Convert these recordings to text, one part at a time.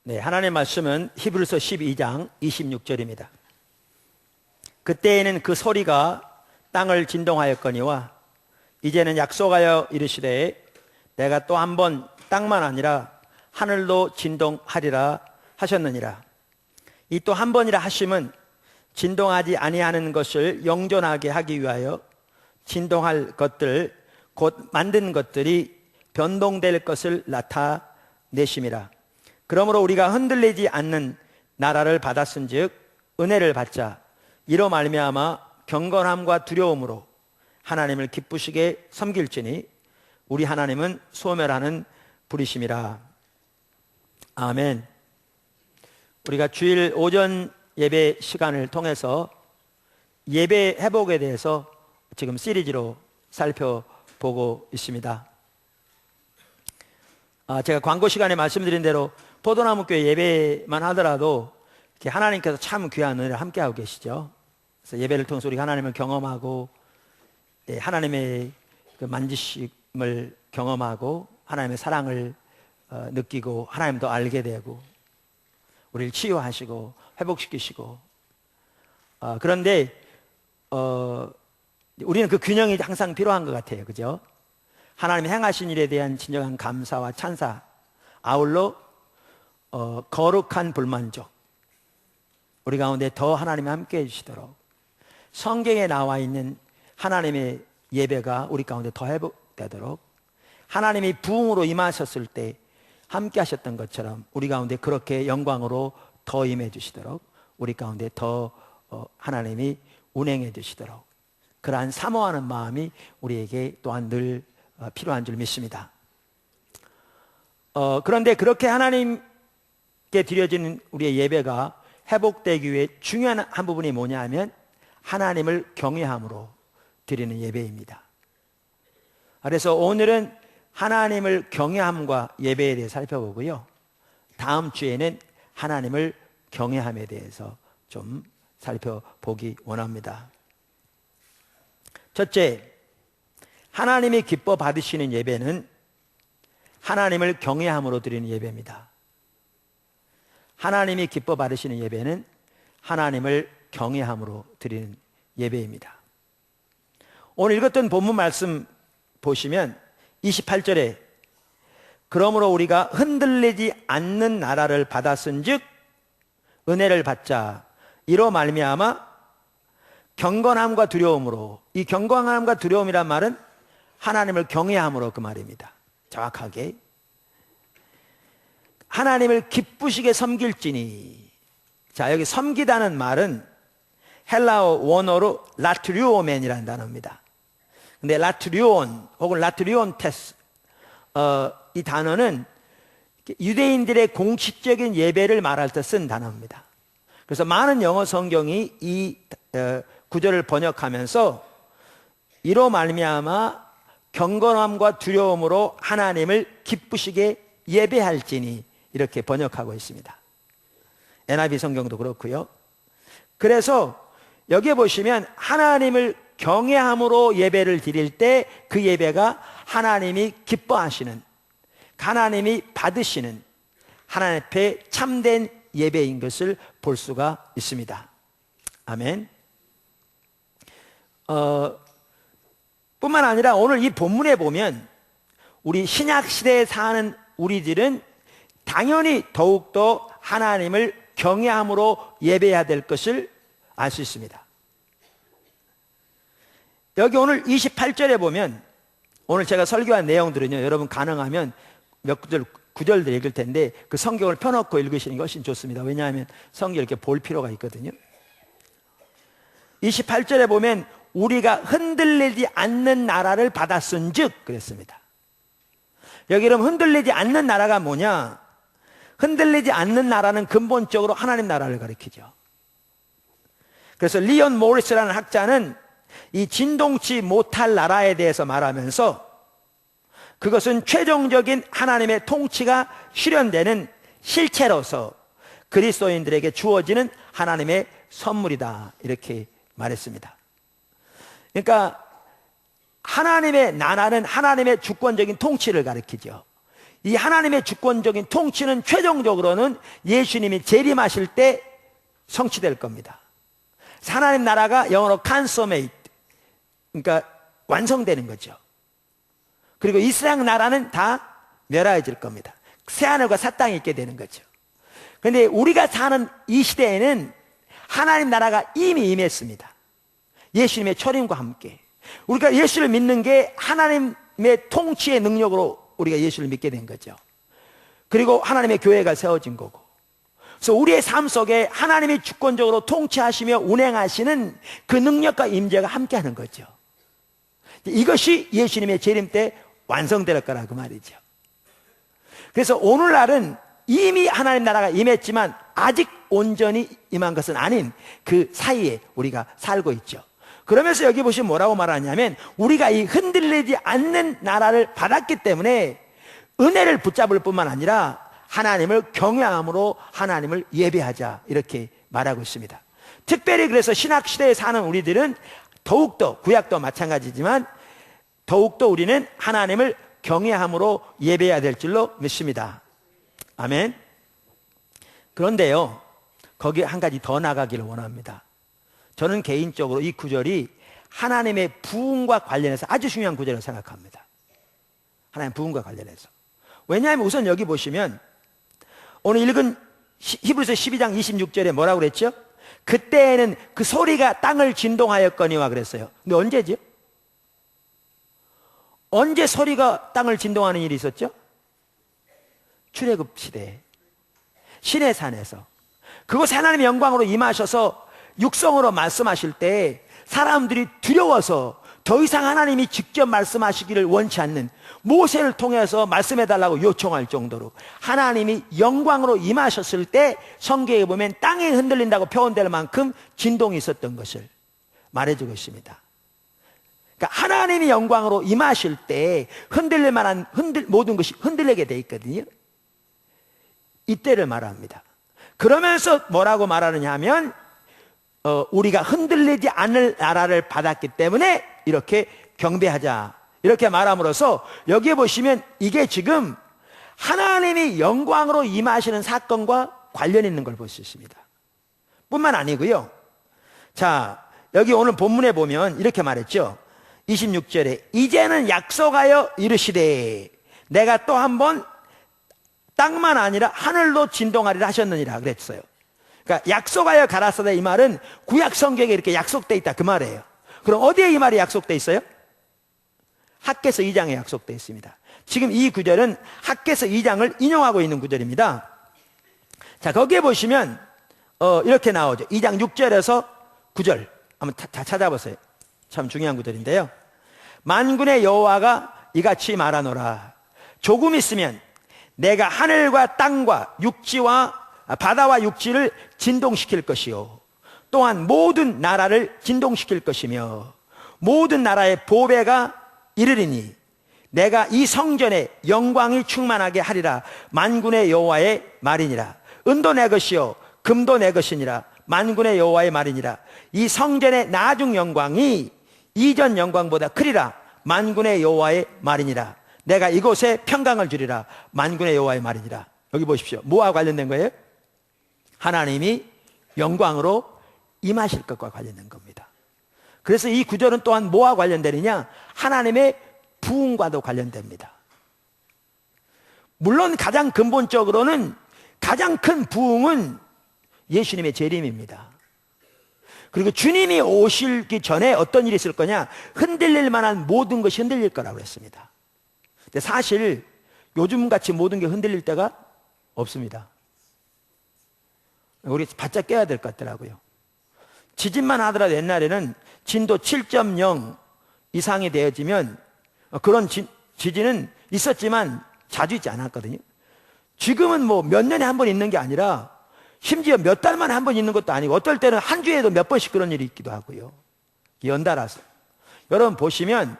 네, 하나님의 말씀은 히브리서 12장 26절입니다. 그때에는 그 소리가 땅을 진동하였거니와 이제는 약속하여 이르시되 내가 또 한 번 땅만 아니라 하늘도 진동하리라 하셨느니라. 이 또 한 번이라 하심은 진동하지 아니하는 것을 영존하게 하기 위하여 진동할 것들 곧 만든 것들이 변동될 것을 나타내심이라. 그러므로 우리가 흔들리지 않는 나라를 받았은즉 은혜를 받자. 이로 말미암아 경건함과 두려움으로 하나님을 기쁘시게 섬길지니 우리 하나님은 소멸하는 불이심이라. 아멘. 우리가 주일 오전 예배 시간을 통해서 예배 회복에 대해서 지금 시리즈로 살펴보고 있습니다. 제가 광고 시간에 말씀드린 대로 포도나무교회 예배만 하더라도 하나님께서 참 귀한 은혜를 함께하고 계시죠. 그래서 예배를 통해서 우리가 하나님을 경험하고 하나님의 그 만지심을 경험하고 하나님의 사랑을 느끼고 하나님도 알게 되고 우리를 치유하시고 회복시키시고 그런데 우리는 그 균형이 항상 필요한 것 같아요. 그죠? 하나님이 행하신 일에 대한 진정한 감사와 찬사, 아울러 거룩한 불만족, 우리 가운데 더 하나님이 함께해 주시도록 성경에 나와 있는 하나님의 예배가 우리 가운데 더 회복되도록 하나님이 부흥으로 임하셨을 때 함께 하셨던 것처럼 우리 가운데 그렇게 영광으로 더 임해 주시도록 우리 가운데 더 하나님이 운행해 주시도록 그러한 사모하는 마음이 우리에게 또한 늘 필요한 줄 믿습니다. 그런데 그렇게 하나님께 드려지는 우리의 예배가 회복되기 위해 중요한 한 부분이 뭐냐 하면 하나님을 경외함으로 드리는 예배입니다. 그래서 오늘은 하나님을 경외함과 예배에 대해 살펴보고요. 다음 주에는 하나님을 경외함에 대해서 좀 살펴보기 원합니다. 첫째, 하나님이 기뻐 받으시는 예배는 하나님을 경외함으로 드리는 예배입니다. 하나님이 기뻐 받으시는 예배는 하나님을 경외함으로 드리는 예배입니다. 오늘 읽었던 본문 말씀 보시면 28절에 그러므로 우리가 흔들리지 않는 나라를 받았은즉 은혜를 받자. 이로 말미암아 경건함과 두려움으로, 이 경건함과 두려움이란 말은 하나님을 경외함으로 그 말입니다. 정확하게 하나님을 기쁘시게 섬길지니. 자, 여기 섬기다는 말은 헬라어 원어로 라트리오멘이라는 단어입니다. 근데 라트리온 혹은 라트리온테스 이 단어는 유대인들의 공식적인 예배를 말할 때 쓴 단어입니다. 그래서 많은 영어 성경이 이 구절을 번역하면서 이로 말미암아 경건함과 두려움으로 하나님을 기쁘시게 예배할지니 이렇게 번역하고 있습니다. NIV 성경도 그렇고요. 그래서 여기에 보시면 하나님을 경외함으로 예배를 드릴 때 그 예배가 하나님이 기뻐하시는, 하나님이 받으시는 하나님 앞에 참된 예배인 것을 볼 수가 있습니다. 아멘. 뿐만 아니라 오늘 이 본문에 보면 우리 신약 시대에 사는 우리들은 당연히 더욱더 하나님을 경외함으로 예배해야 될 것을 알 수 있습니다. 여기 오늘 28절에 보면 오늘 제가 설교한 내용들은요, 여러분 가능하면 몇 구절들 읽을 텐데 그 성경을 펴놓고 읽으시는 게 훨씬 좋습니다. 왜냐하면 성경을 이렇게 볼 필요가 있거든요. 28절에 보면 우리가 흔들리지 않는 나라를 받았은즉 그랬습니다. 여기 그럼 흔들리지 않는 나라가 뭐냐? 흔들리지 않는 나라는 근본적으로 하나님 나라를 가리키죠. 그래서 리온 모리스라는 학자는 이 진동치 못할 나라에 대해서 말하면서 그것은 최종적인 하나님의 통치가 실현되는 실체로서 그리스도인들에게 주어지는 하나님의 선물이다, 이렇게 말했습니다. 그러니까 하나님의 나라는 하나님의 주권적인 통치를 가리키죠. 이 하나님의 주권적인 통치는 최종적으로는 예수님이 재림하실 때 성취될 겁니다. 하나님 나라가 영어로 consummate, 그러니까 완성되는 거죠. 그리고 이 세상 나라는 다 멸하여질 겁니다. 새하늘과 새 땅이 있게 되는 거죠. 그런데 우리가 사는 이 시대에는 하나님 나라가 이미 임했습니다. 예수님의 초림과 함께. 우리가 예수를 믿는 게 하나님의 통치의 능력으로 우리가 예수를 믿게 된 거죠. 그리고 하나님의 교회가 세워진 거고. 그래서 우리의 삶 속에 하나님이 주권적으로 통치하시며 운행하시는 그 능력과 임재가 함께하는 거죠. 이것이 예수님의 재림 때 완성될 거라 그 말이죠. 그래서 오늘날은 이미 하나님 나라가 임했지만 아직 온전히 임한 것은 아닌 그 사이에 우리가 살고 있죠. 그러면서 여기 보시면 뭐라고 말하냐면 우리가 이 흔들리지 않는 나라를 받았기 때문에 은혜를 붙잡을 뿐만 아니라 하나님을 경외함으로 하나님을 예배하자, 이렇게 말하고 있습니다. 특별히 그래서 신학시대에 사는 우리들은 더욱더, 구약도 마찬가지지만 더욱더 우리는 하나님을 경외함으로 예배해야 될 줄로 믿습니다. 아멘. 그런데요, 거기에 한 가지 더 나가기를 원합니다. 저는 개인적으로 이 구절이 하나님의 부흥과 관련해서 아주 중요한 구절이라고 생각합니다. 하나님의 부흥과 관련해서. 왜냐하면 우선 여기 보시면 오늘 읽은 히브리서 12장 26절에 뭐라고 그랬죠? 그때에는 그 소리가 땅을 진동하였거니와 그랬어요. 근데 언제죠? 언제 소리가 땅을 진동하는 일이 있었죠? 출애굽 시대에 신의 산에서 그곳 하나님의 영광으로 임하셔서 육성으로 말씀하실 때 사람들이 두려워서 더 이상 하나님이 직접 말씀하시기를 원치 않는 모세를 통해서 말씀해달라고 요청할 정도로 하나님이 영광으로 임하셨을 때 성경에 보면 땅이 흔들린다고 표현될 만큼 진동이 있었던 것을 말해주고 있습니다. 그러니까 하나님이 영광으로 임하실 때 흔들릴 만한 모든 것이 흔들리게 돼 있거든요. 이때를 말합니다. 그러면서 뭐라고 말하느냐 하면 우리가 흔들리지 않을 나라를 받았기 때문에 이렇게 경배하자, 이렇게 말함으로써 여기에 보시면 이게 지금 하나님이 영광으로 임하시는 사건과 관련 있는 걸 볼 수 있습니다. 뿐만 아니고요. 자, 여기 오늘 본문에 보면 이렇게 말했죠. 26절에 이제는 약속하여 이르시되 내가 또 한 번 땅만 아니라 하늘도 진동하리라 하셨느니라 그랬어요. 그러니까 약속하여 가라사대, 이 말은 구약 성경에 이렇게 약속되어 있다 그 말이에요. 그럼 어디에 이 말이 약속되어 있어요? 학개서 2장에 약속되어 있습니다. 지금 이 구절은 학개서 2장을 인용하고 있는 구절입니다. 자, 거기에 보시면 이렇게 나오죠. 2장 6절에서 9절 한번 다 찾아보세요. 참 중요한 구절인데요. 만군의 여호와가 이같이 말하노라. 조금 있으면 내가 하늘과 땅과 육지와 바다와 육지를 진동시킬 것이요 또한 모든 나라를 진동시킬 것이며 모든 나라의 보배가 이르리니 내가 이 성전에 영광이 충만하게 하리라. 만군의 여호와의 말이니라. 은도 내 것이요 금도 내 것이니라. 만군의 여호와의 말이니라. 이 성전의 나중 영광이 이전 영광보다 크리라. 만군의 여호와의 말이니라. 내가 이곳에 평강을 주리라. 만군의 여호와의 말이니라. 여기 보십시오. 뭐와 관련된 거예요? 하나님이 영광으로 임하실 것과 관련된 겁니다. 그래서 이 구절은 또한 뭐와 관련되느냐? 하나님의 부흥과도 관련됩니다. 물론 가장 근본적으로는 가장 큰 부흥은 예수님의 재림입니다. 그리고 주님이 오시기 전에 어떤 일이 있을 거냐? 흔들릴 만한 모든 것이 흔들릴 거라고 그랬습니다. 근데 사실 요즘같이 모든 게 흔들릴 때가 없습니다. 우리 바짝 깨야 될 것 같더라고요. 지진만 하더라도 옛날에는 진도 7.0 이상이 되어지면 그런 지진은 있었지만 자주 있지 않았거든요. 지금은 뭐 몇 년에 한 번 있는 게 아니라 심지어 몇 달 만에 한 번 있는 것도 아니고 어떨 때는 한 주에도 몇 번씩 그런 일이 있기도 하고요. 연달아서. 여러분 보시면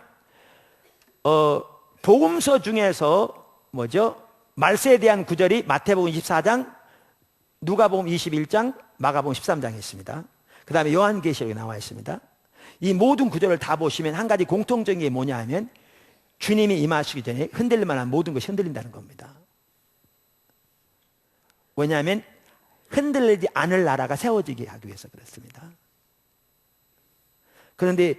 복음서 중에서 뭐죠? 말세에 대한 구절이 마태복음 24장, 누가복음 21장, 마가복음 13장에 있습니다. 그 다음에 요한계시록에 나와 있습니다. 이 모든 구절을 다 보시면 한 가지 공통적인 게 뭐냐 하면 주님이 임하시기 전에 흔들릴 만한 모든 것이 흔들린다는 겁니다. 왜냐하면 흔들리지 않을 나라가 세워지게 하기 위해서 그렇습니다. 그런데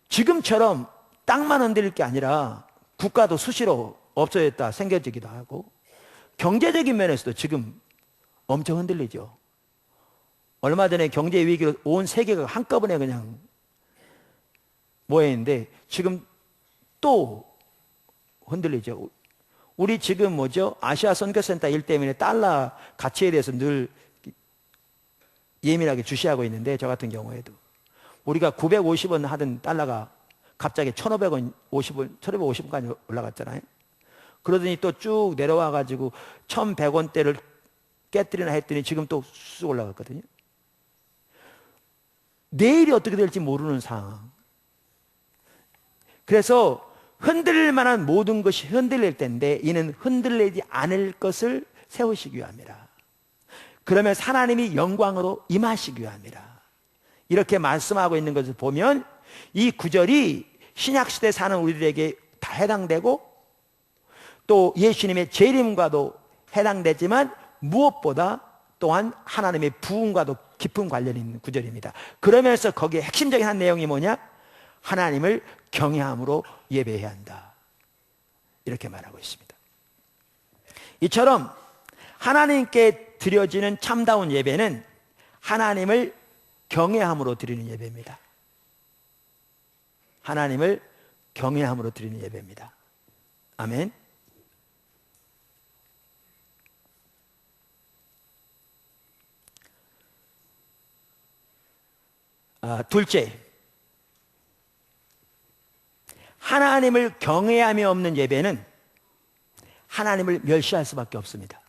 지금처럼 땅만 흔들릴 게 아니라 국가도 수시로 없어졌다 생겨지기도 하고 경제적인 면에서도 지금 엄청 흔들리죠. 얼마 전에 경제 위기로 온 세계가 한꺼번에 그냥 모여있는데 지금 또 흔들리죠. 우리 지금 뭐죠? 아시아 선교센터 일 때문에 달러 가치에 대해서 늘 예민하게 주시하고 있는데 저 같은 경우에도 우리가 950원 하던 달러가 갑자기 1,500원, 1,550원까지 올라갔잖아요. 그러더니 또 쭉 내려와가지고 1,100원대를 깨뜨리나 했더니 지금 또 쑥 올라갔거든요. 내일이 어떻게 될지 모르는 상황. 그래서 흔들릴 만한 모든 것이 흔들릴 때인데 이는 흔들리지 않을 것을 세우시기 위함이라. 그러면서 하나님이 영광으로 임하시기 위함이라. 이렇게 말씀하고 있는 것을 보면 이 구절이 신약시대에 사는 우리들에게 다 해당되고 또 예수님의 재림과도 해당되지만 무엇보다 또한 하나님의 부흥과도 깊은 관련이 있는 구절입니다. 그러면서 거기에 핵심적인 한 내용이 뭐냐? 하나님을 경외함으로 예배해야 한다. 이렇게 말하고 있습니다. 이처럼 하나님께 드려지는 참다운 예배는 하나님을 경외함으로 드리는 예배입니다. 하나님을 경외함으로 드리는 예배입니다. 아멘. 둘째, 하나님을 경외함이 없는 예배는 하나님을 멸시할 수밖에 없습니다.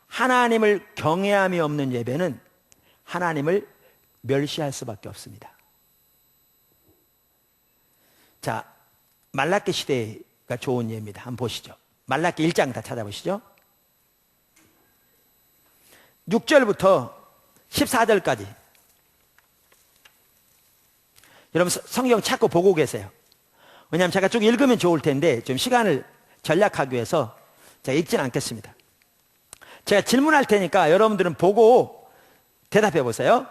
하나님을 경외함이 없는 예배는 하나님을 멸시할 수밖에 없습니다. 자, 말라기 시대가 좋은 예입니다. 한번 보시죠. 말라기 1장 다 찾아보시죠. 6절부터 14절까지. 여러분 성경 찾고 보고 계세요. 왜냐하면 제가 쭉 읽으면 좋을 텐데 좀 시간을 전략하기 위해서 제가 읽지는 않겠습니다. 제가 질문할 테니까 여러분들은 보고 대답해 보세요.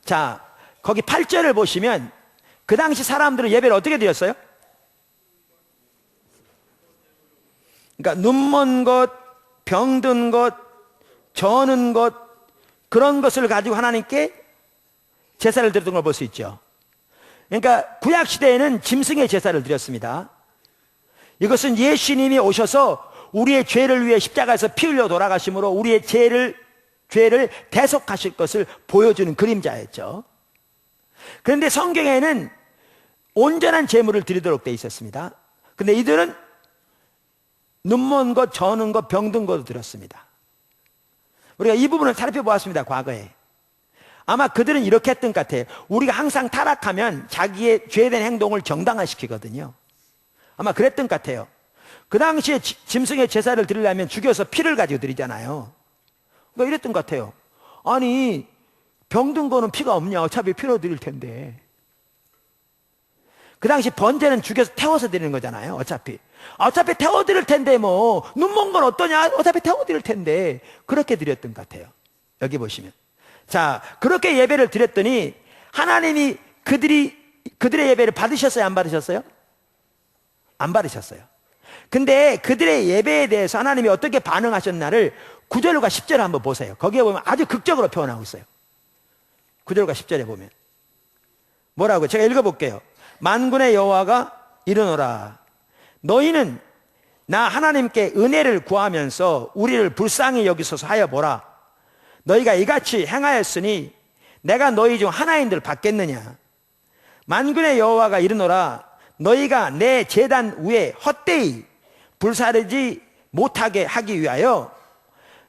자, 거기 8절을 보시면 그 당시 사람들은 예배를 어떻게 드렸어요? 그러니까 눈먼 것, 병든 것, 저는 것, 그런 것을 가지고 하나님께 제사를 드렸던 걸 볼 수 있죠. 그러니까 구약시대에는 짐승의 제사를 드렸습니다. 이것은 예수님이 오셔서 우리의 죄를 위해 십자가에서 피 흘려 돌아가심으로 우리의 죄를 대속하실 것을 보여주는 그림자였죠. 그런데 성경에는 온전한 제물을 드리도록 되어 있었습니다. 그런데 이들은 눈먼 것, 저는 것, 병든 것을 드렸습니다. 우리가 이 부분을 살펴보았습니다. 과거에. 아마 그들은 이렇게 했던 것 같아요. 우리가 항상 타락하면 자기의 죄된 행동을 정당화시키거든요. 아마 그랬던 것 같아요. 그 당시에 짐승의 제사를 드리려면 죽여서 피를 가지고 드리잖아요. 그러니까 이랬던 것 같아요. 아니, 병든 거는 피가 없냐? 어차피 피로 드릴 텐데. 그 당시 번제는 죽여서 태워서 드리는 거잖아요. 어차피 태워 드릴 텐데 뭐 눈먼 건 어떠냐? 어차피 태워 드릴 텐데. 그렇게 드렸던 것 같아요. 여기 보시면. 자, 그렇게 예배를 드렸더니 하나님이 그들의 예배를 받으셨어요? 안 받으셨어요? 안 받으셨어요. 근데 그들의 예배에 대해서 하나님이 어떻게 반응하셨나를 9절과 10절을 한번 보세요. 거기에 보면 아주 극적으로 표현하고 있어요. 9절과 10절에 보면 뭐라고? 제가 읽어볼게요. 만군의 여호와가 이르노라. 너희는 나 하나님께 은혜를 구하면서 우리를 불쌍히 여기소서 하여 보라. 너희가 이같이 행하였으니 내가 너희 중 하나인들 받겠느냐? 만군의 여호와가 이르노라. 너희가 내 제단 위에 헛되이 불사르지 못하게 하기 위하여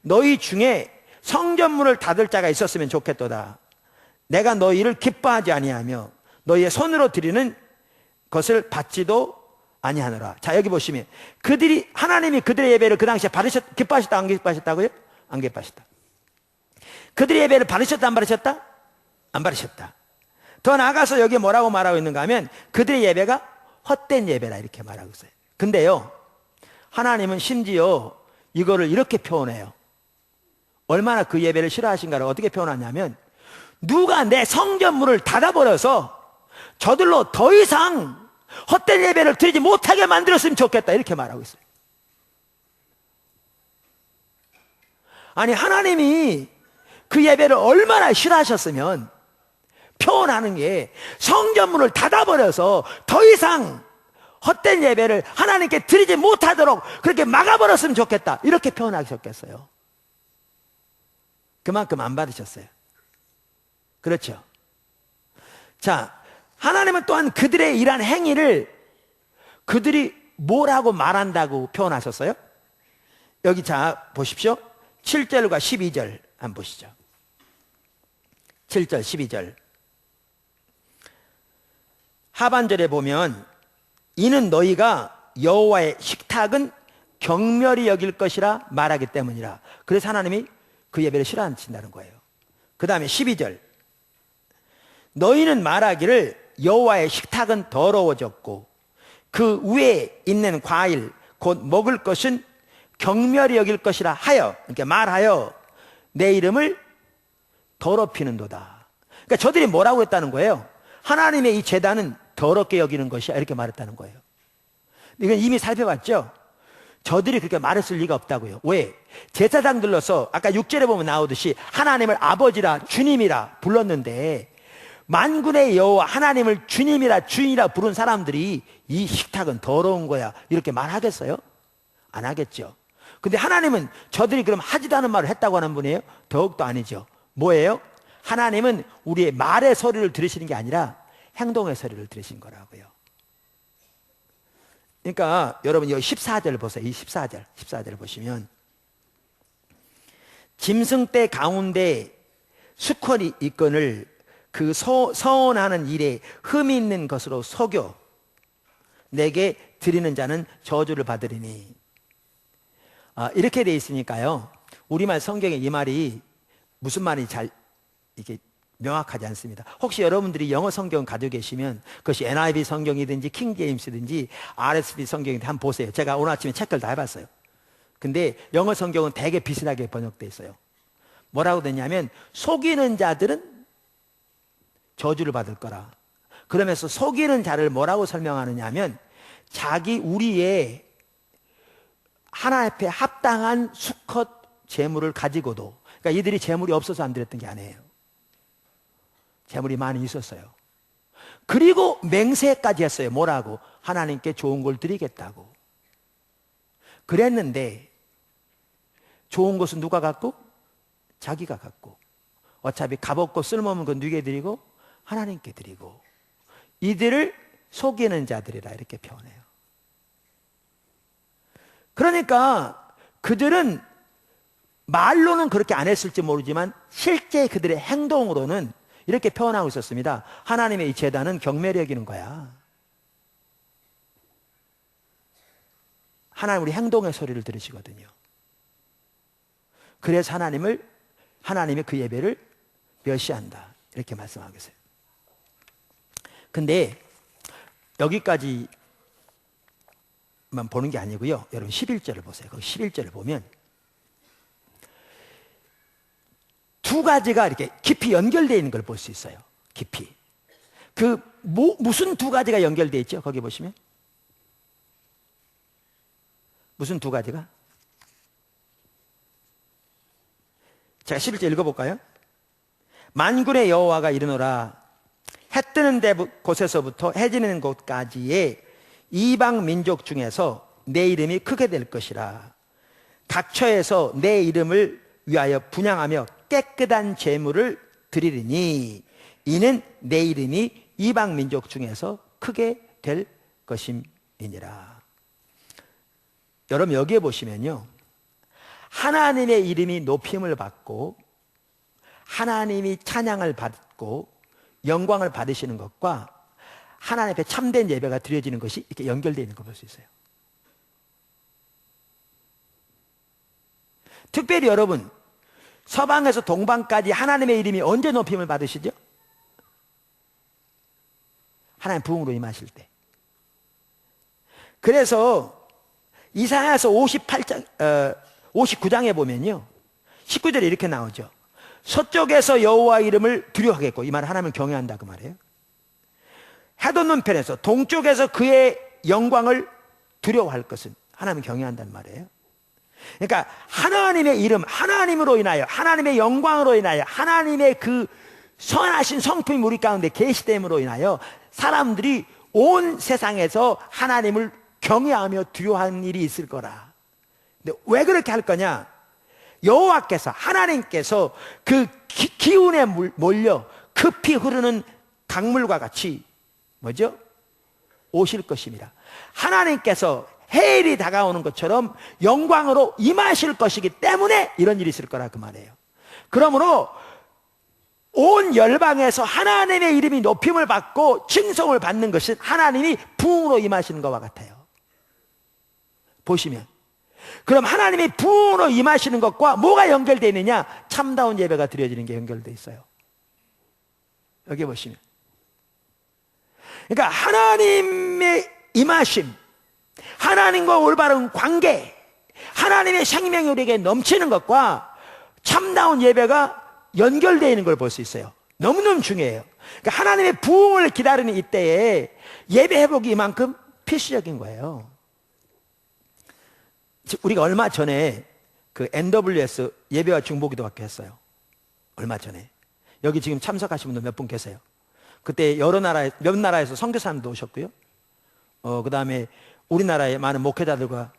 너희 중에 성전문을 닫을 자가 있었으면 좋겠도다. 내가 너희를 기뻐하지 아니하며 너희의 손으로 드리는 것을 받지도 아니하노라. 자, 여기 보시면 하나님이 그들의 예배를 그 당시에 기뻐하셨다 안 기뻐하셨다고요? 안 기뻐하셨다. 그들의 예배를 받으셨다 안 받으셨다? 안 받으셨다. 더 나아가서 여기 뭐라고 말하고 있는가 하면 그들의 예배가 헛된 예배라 이렇게 말하고 있어요. 근데요, 하나님은 심지어 이거를 이렇게 표현해요. 얼마나 그 예배를 싫어하신가를 어떻게 표현하냐면, 누가 내 성전문을 닫아버려서 저들로 더 이상 헛된 예배를 드리지 못하게 만들었으면 좋겠다 이렇게 말하고 있어요. 아니, 하나님이 그 예배를 얼마나 싫어하셨으면 표현하는 게 성전문을 닫아버려서 더 이상 헛된 예배를 하나님께 드리지 못하도록 그렇게 막아버렸으면 좋겠다 이렇게 표현하셨겠어요. 그만큼 안 받으셨어요. 그렇죠? 자, 하나님은 또한 그들의 이러한 행위를 그들이 뭐라고 말한다고 표현하셨어요? 여기 자 보십시오. 7절과 12절 한번 보시죠. 7절 12절 하반절에 보면 이는 너희가 여호와의 식탁은 경멸히 여길 것이라 말하기 때문이라. 그래서 하나님이 그 예배를 싫어하신다는 거예요. 그 다음에 12절 너희는 말하기를 여호와의 식탁은 더러워졌고 그 위에 있는 과일 곧 먹을 것은 경멸히 여길 것이라 하여, 이렇게 말하여 내 이름을 더럽히는도다. 그러니까 저들이 뭐라고 했다는 거예요? 하나님의 이 제단은 더럽게 여기는 것이야 이렇게 말했다는 거예요. 이건 이미 살펴봤죠? 저들이 그렇게 말했을 리가 없다고요. 왜? 제사장들로서 아까 6절에 보면 나오듯이 하나님을 아버지라 주님이라 불렀는데, 만군의 여호와 하나님을 주님이라 주인이라 부른 사람들이 이 식탁은 더러운 거야 이렇게 말하겠어요? 안 하겠죠. 근데 하나님은 저들이 그럼 하지도 않은 말을 했다고 하는 분이에요? 더욱도 아니죠. 뭐예요? 하나님은 우리의 말의 소리를 들으시는 게 아니라 행동의 소리를 들으신 거라고요. 그러니까 여러분 여기 14절 보세요. 이 14절 보시면 짐승떼 가운데 수컷이 있거늘 그 서원하는 일에 흠이 있는 것으로 속여 내게 드리는 자는 저주를 받으리니. 이렇게 돼 있으니까요, 우리말 성경에 이 말이 무슨 말인지 잘 이게 명확하지 않습니다. 혹시 여러분들이 영어 성경 가지고 계시면 그것이 NIV 성경이든지 킹제임스든지 RSV 성경이든지 한번 보세요. 제가 오늘 아침에 책을 다 해봤어요. 근데 영어 성경은 되게 비슷하게 번역되어 있어요. 뭐라고 됐냐면 속이는 자들은 저주를 받을 거라. 그러면서 속이는 자를 뭐라고 설명하느냐 하면 우리의 하나님 앞에 합당한 수컷 재물을 가지고도, 그러니까 이들이 재물이 없어서 안 드렸던 게 아니에요. 재물이 많이 있었어요. 그리고 맹세까지 했어요. 뭐라고? 하나님께 좋은 걸 드리겠다고. 그랬는데 좋은 것은 누가 갖고? 자기가 갖고. 어차피 값없고 쓸모없는 건 누구에게 드리고? 하나님께 드리고. 이들을 속이는 자들이라 이렇게 표현해요. 그러니까 그들은 말로는 그렇게 안 했을지 모르지만 실제 그들의 행동으로는 이렇게 표현하고 있었습니다. 하나님의 이 제단은 경멸히 여기는 거야. 하나님 우리 행동의 소리를 들으시거든요. 그래서 하나님의 그 예배를 멸시한다 이렇게 말씀하고 있어요. 근데 여기까지만 보는 게 아니고요. 여러분 11절을 보세요. 그 11절을 보면 두 가지가 이렇게 깊이 연결되어 있는 걸 볼 수 있어요. 깊이. 무슨 두 가지가 연결되어 있죠? 거기 보시면. 무슨 두 가지가? 제가 11절 읽어볼까요? 만군의 여호와가 이르노라 해 뜨는 곳에서부터 해 지는 곳까지의 이방 민족 중에서 내 이름이 크게 될 것이라. 각 처에서 내 이름을 위하여 분향하며 깨끗한 제물을 드리리니 이는 내 이름이 이방 민족 중에서 크게 될 것임이니라. 여러분 여기에 보시면요, 하나님의 이름이 높임을 받고 하나님이 찬양을 받고 받고 영광을 받으시는 것과 하나님 앞에 참된 예배가 드려지는 것이 이렇게 연결되어 있는 걸 볼 수 있어요. 특별히 여러분, 서방에서 동방까지 하나님의 이름이 언제 높임을 받으시죠? 하나님 부흥으로 임하실 때. 그래서 이사야서 59장에 보면요, 19절에 이렇게 나오죠. 서쪽에서 여호와 이름을 두려워하겠고, 이 말은 하나님을 경외한다 그 말이에요. 해돋는 편에서 동쪽에서 그의 영광을 두려워할 것은 하나님을 경외한다는 말이에요. 그러니까 하나님의 이름, 하나님으로 인하여, 하나님의 영광으로 인하여, 하나님의 그 선하신 성품이 우리 가운데 계시됨으로 인하여 사람들이 온 세상에서 하나님을 경외하며 두려워하는 일이 있을 거라. 근데 왜 그렇게 할 거냐? 여호와께서, 하나님께서 그 기운에 몰려 급히 흐르는 강물과 같이 뭐죠? 오실 것입니다. 하나님께서 해일이 다가오는 것처럼 영광으로 임하실 것이기 때문에 이런 일이 있을 거라 그 말이에요. 그러므로 온 열방에서 하나님의 이름이 높임을 받고 칭송을 받는 것은 하나님이 부흥으로 임하시는 것과 같아요. 보시면, 그럼 하나님이 부흥으로 임하시는 것과 뭐가 연결되어 있느냐? 참다운 예배가 드려지는 게 연결되어 있어요. 여기 보시면, 그러니까 하나님의 임하심, 하나님과 올바른 관계, 하나님의 생명이 우리에게 넘치는 것과 참다운 예배가 연결되어 있는 걸 볼 수 있어요. 너무너무 중요해요. 그러니까 하나님의 부흥을 기다리는 이때에 예배 회복이 이만큼 필수적인 거예요. 우리가 얼마 전에 그 NWS 예배와 중보기도 학교 했어요. 얼마 전에. 여기 지금 참석하신 분들 몇 분 계세요. 그때 여러 나라에, 몇 나라에서 선교사님도 오셨고요. 그 다음에 우리나라의 많은 목회자들과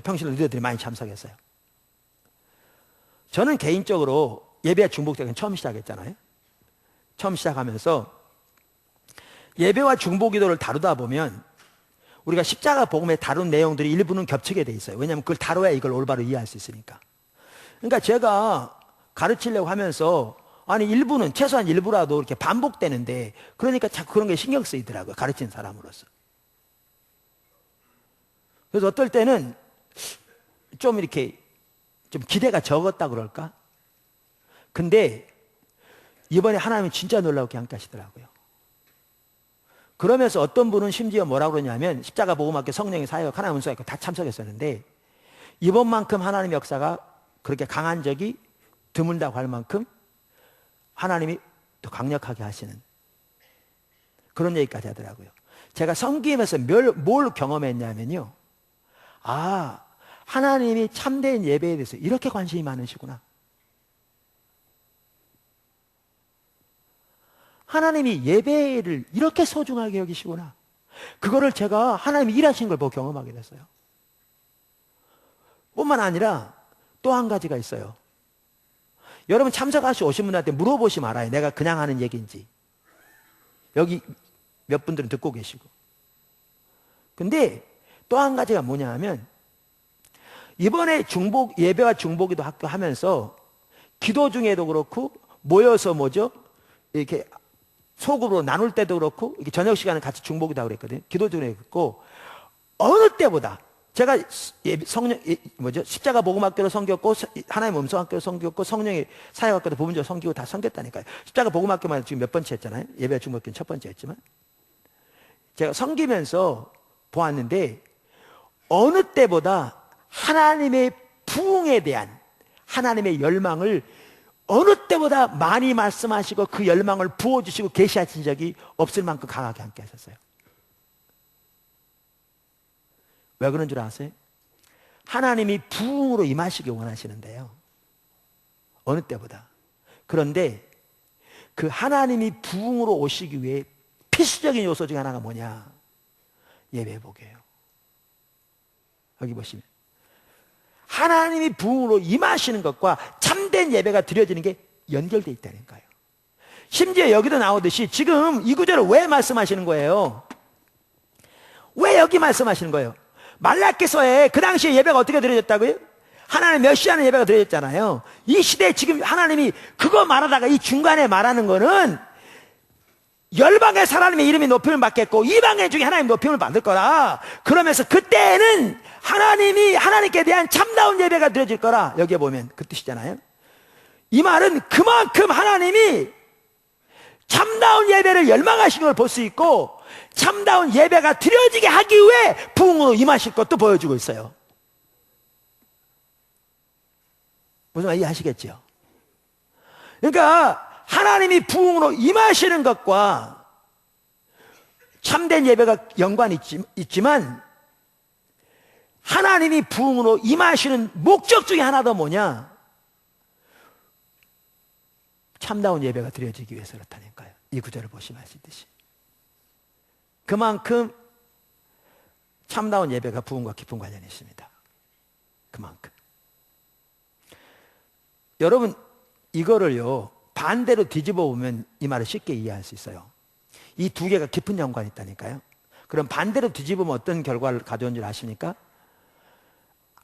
평신도 리더들이 많이 참석했어요. 저는 개인적으로 예배와 중보기도는 처음 시작했잖아요. 처음 시작하면서 예배와 중보기도를 다루다 보면 우리가 십자가 복음에 다룬 내용들이 일부는 겹치게 돼 있어요. 왜냐하면 그걸 다뤄야 이걸 올바로 이해할 수 있으니까. 그러니까 제가 가르치려고 하면서 아니 일부는 최소한 일부라도 이렇게 반복되는데, 그러니까 자꾸 그런 게 신경 쓰이더라고요, 가르치는 사람으로서. 그래서 어떨 때는 좀 이렇게 좀 기대가 적었다 그럴까? 근데 이번에 하나님은 진짜 놀라우게 함께하시더라고요. 그러면서 어떤 분은 심지어 뭐라고 그러냐면, 십자가 복음학교 성령의 사역, 하나님 은사학교 다 참석했었는데 이번만큼 하나님의 역사가 그렇게 강한 적이 드물다고 할 만큼 하나님이 더 강력하게 하시는 그런 얘기까지 하더라고요. 제가 섬기면서 뭘 경험했냐면요, 아, 하나님이 참된 예배에 대해서 이렇게 관심이 많으시구나. 하나님이 예배를 이렇게 소중하게 여기시구나. 그거를 제가 하나님이 일하신 걸 보고 경험하게 됐어요. 뿐만 아니라 또 한 가지가 있어요. 여러분 참석하시 오신 분한테 물어보시면 알아요. 내가 그냥 하는 얘기인지. 여기 몇 분들은 듣고 계시고. 근데 또 한 가지가 뭐냐 하면, 이번에 예배와 중보기도 학교 하면서 기도 중에도 그렇고 모여서 이렇게 소그룹으로 나눌 때도 그렇고, 이렇게 저녁 시간에 같이 중보기도 하고 그랬거든요. 기도 중에 그렇고, 어느 때보다 제가 십자가 복음학교로 섬겼고, 하나님 음성학교로 섬겼고, 성령의 사역학교도 부분적으로 섬기고 다 섬겼다니까요. 십자가 복음학교만 지금 몇 번째 했잖아요. 예배와 중보기는 첫 번째 했지만, 제가 섬기면서 보았는데 어느 때보다 하나님의 부흥에 대한 하나님의 열망을 어느 때보다 많이 말씀하시고 그 열망을 부어주시고 계시하신 적이 없을 만큼 강하게 함께 하셨어요. 왜 그런 줄 아세요? 하나님이 부흥으로 임하시기 원하시는데요, 어느 때보다. 그런데 그 하나님이 부흥으로 오시기 위해 필수적인 요소 중에 하나가 뭐냐? 예배복이에요. 여기 보시면 하나님이 부흥으로 임하시는 것과 참된 예배가 드려지는 게 연결되어 있다는 거예요. 심지어 여기도 나오듯이 지금 이 구절을 왜 말씀하시는 거예요? 왜 여기 말씀하시는 거예요? 말라기서에 그 당시에 예배가 어떻게 드려졌다고요? 하나님 멸시하는 예배가 드려졌잖아요. 이 시대에 지금 하나님이 그거 말하다가 이 중간에 말하는 거는 열방의 하나님의 이름이 높임을 받겠고 이방의 중에 하나님 높임을 받을 거라. 그러면서 그때는 하나님께 대한 참다운 예배가 드려질 거라. 여기에 보면 그 뜻이잖아요. 이 말은 그만큼 하나님이 참다운 예배를 열망하시는 걸 볼 수 있고 참다운 예배가 드려지게 하기 위해 부흥으로 임하실 것도 보여주고 있어요. 무슨 말 이해하시겠죠? 그러니까 하나님이 부흥으로 임하시는 것과 참된 예배가 연관이 있지만 하나님이 부흥으로 임하시는 목적 중에 하나도 뭐냐? 참다운 예배가 드려지기 위해서 그렇다니까요. 이 구절을 보시면 아시듯이 그만큼 참다운 예배가 부흥과 깊은 관련이 있습니다. 그만큼. 여러분 이거를요 반대로 뒤집어 보면 이 말을 쉽게 이해할 수 있어요. 이 두 개가 깊은 연관이 있다니까요. 그럼 반대로 뒤집으면 어떤 결과를 가져온 줄 아십니까?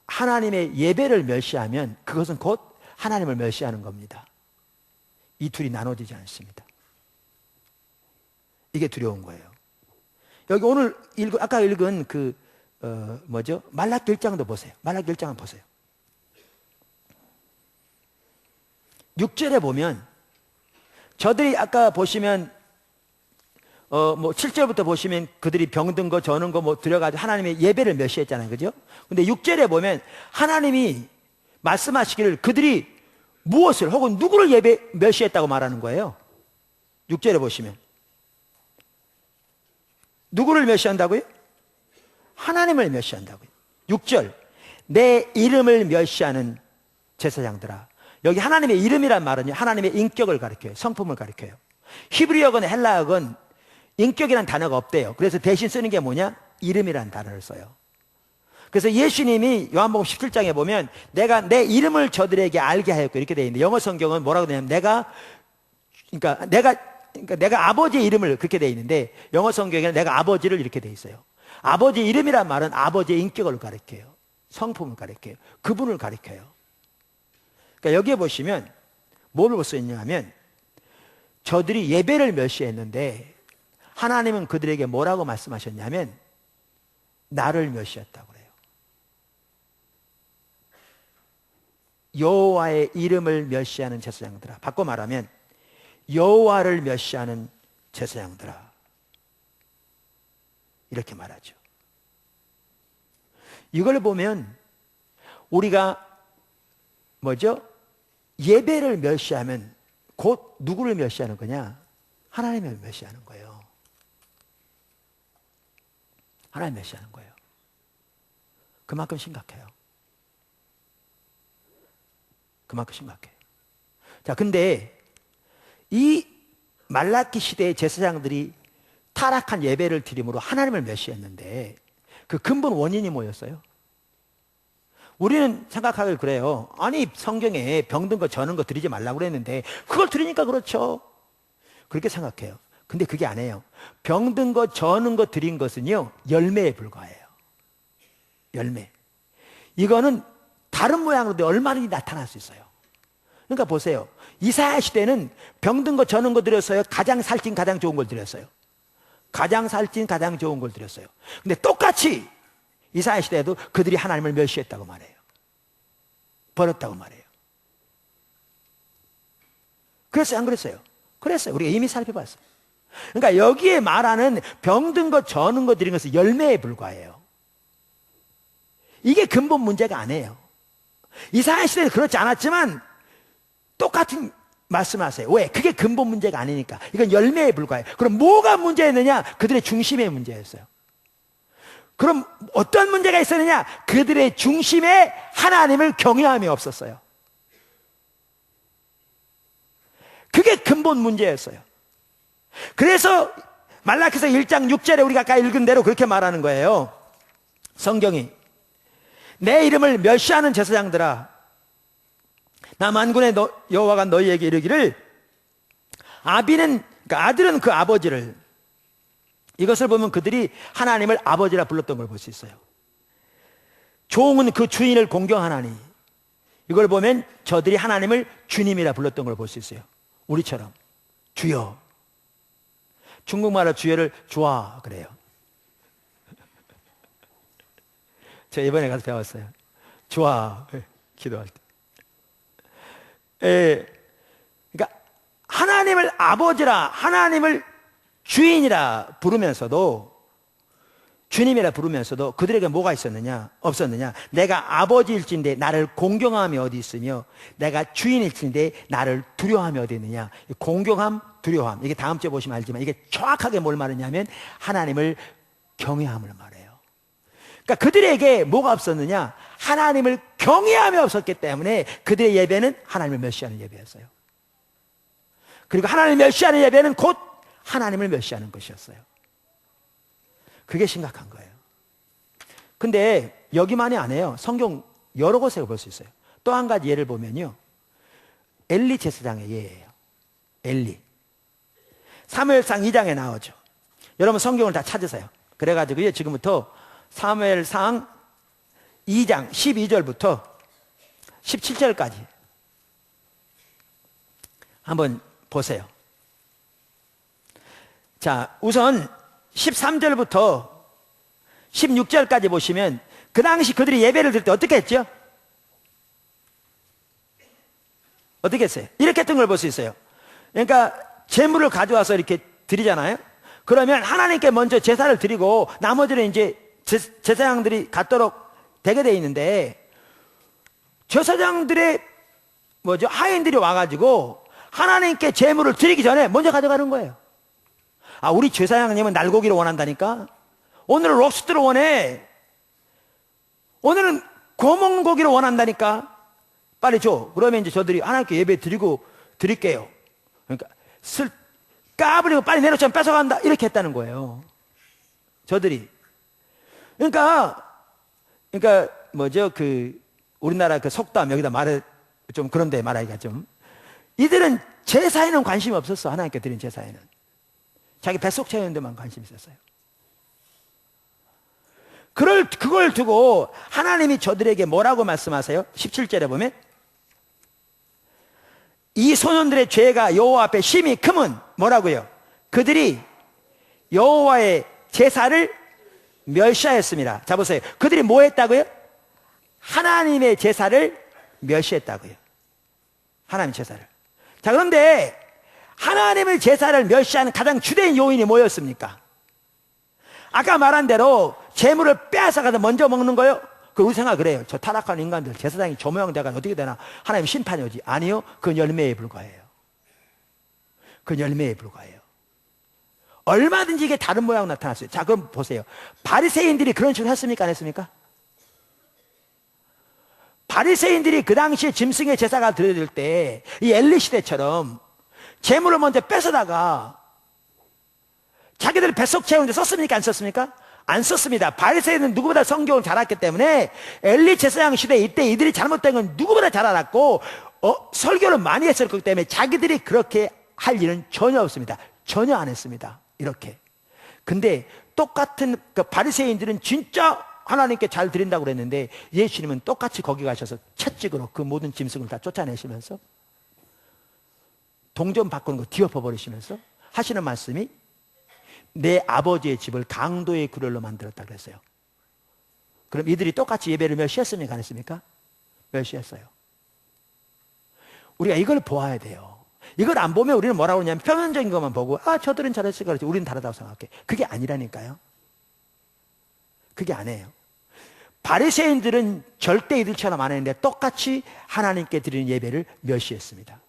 하나님의 예배를 멸시하면 그것은 곧 하나님을 멸시하는 겁니다. 이 둘이 나눠지지 않습니다. 이게 두려운 거예요. 여기 오늘 아까 읽은 말라기 1장도 보세요. 말라기 1장을 보세요. 6절에 보면 저들이 아까 보시면 7절부터 보시면 그들이 병든 거 저는 거 들여가지고 하나님의 예배를 멸시했잖아요. 그죠? 근데 6절에 보면 하나님이 말씀하시기를 그들이 무엇을 혹은 누구를 멸시했다고 말하는 거예요. 6절에 보시면 누구를 멸시한다고요? 하나님을 멸시한다고요. 6절 내 이름을 멸시하는 제사장들아. 여기 하나님의 이름이란 말은요 하나님의 인격을 가리켜요. 성품을 가리켜요. 히브리어건 헬라어건 인격이란 단어가 없대요. 그래서 대신 쓰는 게 뭐냐? 이름이란 단어를 써요. 그래서 예수님이 요한복음 17장에 보면 내가 내 이름을 저들에게 알게 하였고 이렇게 되어 있는데 영어 성경은 뭐라고 되냐면 내가 아버지의 이름을 그렇게 되어 있는데 영어 성경에는 내가 아버지를 이렇게 되어 있어요. 아버지 이름이란 말은 아버지의 인격을 가리켜요. 성품을 가리켜요. 그분을 가리켜요. 그러니까 여기에 보시면 뭐를 볼 수 있냐 하면 저들이 예배를 멸시했는데 하나님은 그들에게 뭐라고 말씀하셨냐면 나를 멸시했다고 그래요. 여호와의 이름을 멸시하는 제사장들아. 바꿔 말하면 여호와를 멸시하는 제사장들아. 이렇게 말하죠. 이걸 보면 우리가 예배를 멸시하면 곧 누구를 멸시하는 거냐? 하나님을 멸시하는 거예요. 하나님 멸시하는 거예요. 그만큼 심각해요. 그만큼 심각해요. 자, 근데 이 말라기 시대의 제사장들이 타락한 예배를 드림으로 하나님을 멸시했는데 그 근본 원인이 뭐였어요? 우리는 생각하길 그래요. 아니 성경에 병든 거 저는 거 드리지 말라고 그랬는데 그걸 드리니까 그렇죠. 그렇게 생각해요. 근데 그게 아니에요. 병든 거 저는 거 드린 것은요 열매에 불과해요. 열매. 이거는 다른 모양으로도 얼마든지 나타날 수 있어요. 그러니까 보세요. 이사야 시대는 병든 거 저는 거 드렸어요. 가장 살찐 가장 좋은 걸 드렸어요. 가장 살찐 가장 좋은 걸 드렸어요. 근데 똑같이 이사야 시대에도 그들이 하나님을 멸시했다고 말해요. 버렸다고 말해요. 그랬어요? 안 그랬어요? 그랬어요. 우리가 이미 살펴봤어요. 그러니까 여기에 말하는 병든 거 저는 거 드린 것은 열매에 불과해요. 이게 근본 문제가 아니에요. 이사야 시대는 그렇지 않았지만 똑같은 말씀하세요. 왜? 그게 근본 문제가 아니니까. 이건 열매에 불과해요. 그럼 뭐가 문제였느냐? 그들의 중심의 문제였어요. 그럼 어떤 문제가 있었느냐? 그들의 중심에 하나님을 경외함이 없었어요. 그게 근본 문제였어요. 그래서 말라기서 1장 6절에 우리가 아까 읽은 대로 그렇게 말하는 거예요. 성경이 내 이름을 멸시하는 제사장들아, 나 만군의 여호와가 너희에게 이르기를 그러니까 아들은 그 아버지를, 이것을 보면 그들이 하나님을 아버지라 불렀던 걸 볼 수 있어요. 종은 그 주인을 공경하나니 이걸 보면 저들이 하나님을 주님이라 불렀던 걸 볼 수 있어요. 우리처럼 주여. 중국말로 주여를 좋아 그래요. 제가 이번에 가서 배웠어요. 좋아. 기도할 때. 그러니까 하나님을 아버지라, 하나님을 주인이라 부르면서도, 주님이라 부르면서도 그들에게 뭐가 있었느냐? 없었느냐? 내가 아버지일진데 나를 공경함이 어디 있으며 내가 주인일진데 나를 두려워함이 어디 있느냐? 공경함, 두려워함. 이게 다음 주에 보시면 알지만 이게 정확하게 뭘 말하냐면 하나님을 경외함을 말해요. 그러니까 그들에게 뭐가 없었느냐? 하나님을 경외함이 없었기 때문에 그들의 예배는 하나님을 멸시하는 예배였어요. 그리고 하나님을 멸시하는 예배는 곧 하나님을 멸시하는 것이었어요. 그게 심각한 거예요. 근데 여기만이 아니에요. 성경 여러 곳에 볼 수 있어요. 또 한 가지 예를 보면요, 엘리 제사장의 예예요. 엘리. 사무엘상 2장에 나오죠. 여러분 성경을 다 찾으세요. 그래가지고 지금부터 사무엘상 2장 12절부터 17절까지 한번 보세요. 자, 우선 13절부터 16절까지 보시면 그 당시 그들이 예배를 드릴 때 어떻게 했죠? 어떻게 했어요? 이렇게 했던 걸 볼 수 있어요. 그러니까 제물을 가져와서 이렇게 드리잖아요. 그러면 하나님께 먼저 제사를 드리고 나머지는 이제 제사장들이 갖도록 되게 돼 있는데, 제사장들의 하인들이 와가지고 하나님께 제물을 드리기 전에 먼저 가져가는 거예요. 아, 우리 제사장님은 날고기를 원한다니까? 오늘은 록스트를 원해. 오늘은 구워먹는 고기를 원한다니까? 빨리 줘. 그러면 이제 저들이 하나님께 예배 드릴게요. 그러니까 까불리고 빨리 내놓자면 뺏어간다. 이렇게 했다는 거예요. 저들이. 그러니까 우리나라 그 속담 여기다 좀 그런데 말하기가 좀, 이들은 제사에는 관심이 없었어. 하나님께 드린 제사에는 자기 뱃속 채우는 데만 관심이 있었어요. 그걸 두고 하나님이 저들에게 뭐라고 말씀하세요? 17절에 보면 이 소년들의 죄가 여호와 앞에 심히 크면 뭐라고요? 그들이 여호와의 제사를 멸시하였습니다. 자, 보세요. 그들이 뭐 했다고요? 하나님의 제사를 멸시했다고요. 하나님의 제사를. 자, 그런데 하나님의 제사를 멸시하는 가장 주된 요인이 뭐였습니까? 아까 말한 대로 재물을 빼앗아가서 먼저 먹는 거요? 우리 생각 그래요. 저 타락한 인간들 제사장이 저 모양 돼가 어떻게 되나? 하나님 심판이 오지. 아니요, 그건 열매에 불과해요. 그건 열매에 불과해요. 얼마든지 이게 다른 모양 나타났어요. 자, 그럼 보세요. 바리새인들이 그런 식으로 했습니까? 안 했습니까? 바리새인들이 그 당시에 짐승의 제사가 드려질 때 이 엘리 시대처럼 재물을 먼저 뺏어다가 자기들 뱃속 채우는데 썼습니까? 안 썼습니까? 안 썼습니다. 바리새인은 누구보다 성경을 잘 알았기 때문에 엘리 제사장 시대 이때 이들이 잘못된 건 누구보다 잘 알았고 설교를 많이 했었기 때문에 자기들이 그렇게 할 일은 전혀 없습니다. 전혀 안 했습니다. 이렇게. 근데 똑같은 그 바리새인들은 진짜 하나님께 잘 드린다고 그랬는데 예수님은 똑같이 거기 가셔서 채찍으로 그 모든 짐승을 다 쫓아내시면서 동전 바꾸는 거 뒤엎어 버리시면서 하시는 말씀이 내 아버지의 집을 강도의 굴열로 만들었다 그랬어요. 그럼 이들이 똑같이 예배를 멸시했습니까? 안 했습니까? 멸시했어요. 우리가 이걸 보아야 돼요. 이걸 안 보면 우리는 뭐라고 그러냐면 표면적인 것만 보고 저들은 잘했으니까 그렇지 우리는 다르다고 생각해. 그게 아니라니까요. 그게 아니에요. 바리새인들은 절대 이들처럼 안 했는데 똑같이 하나님께 드리는 예배를 멸시했습니다.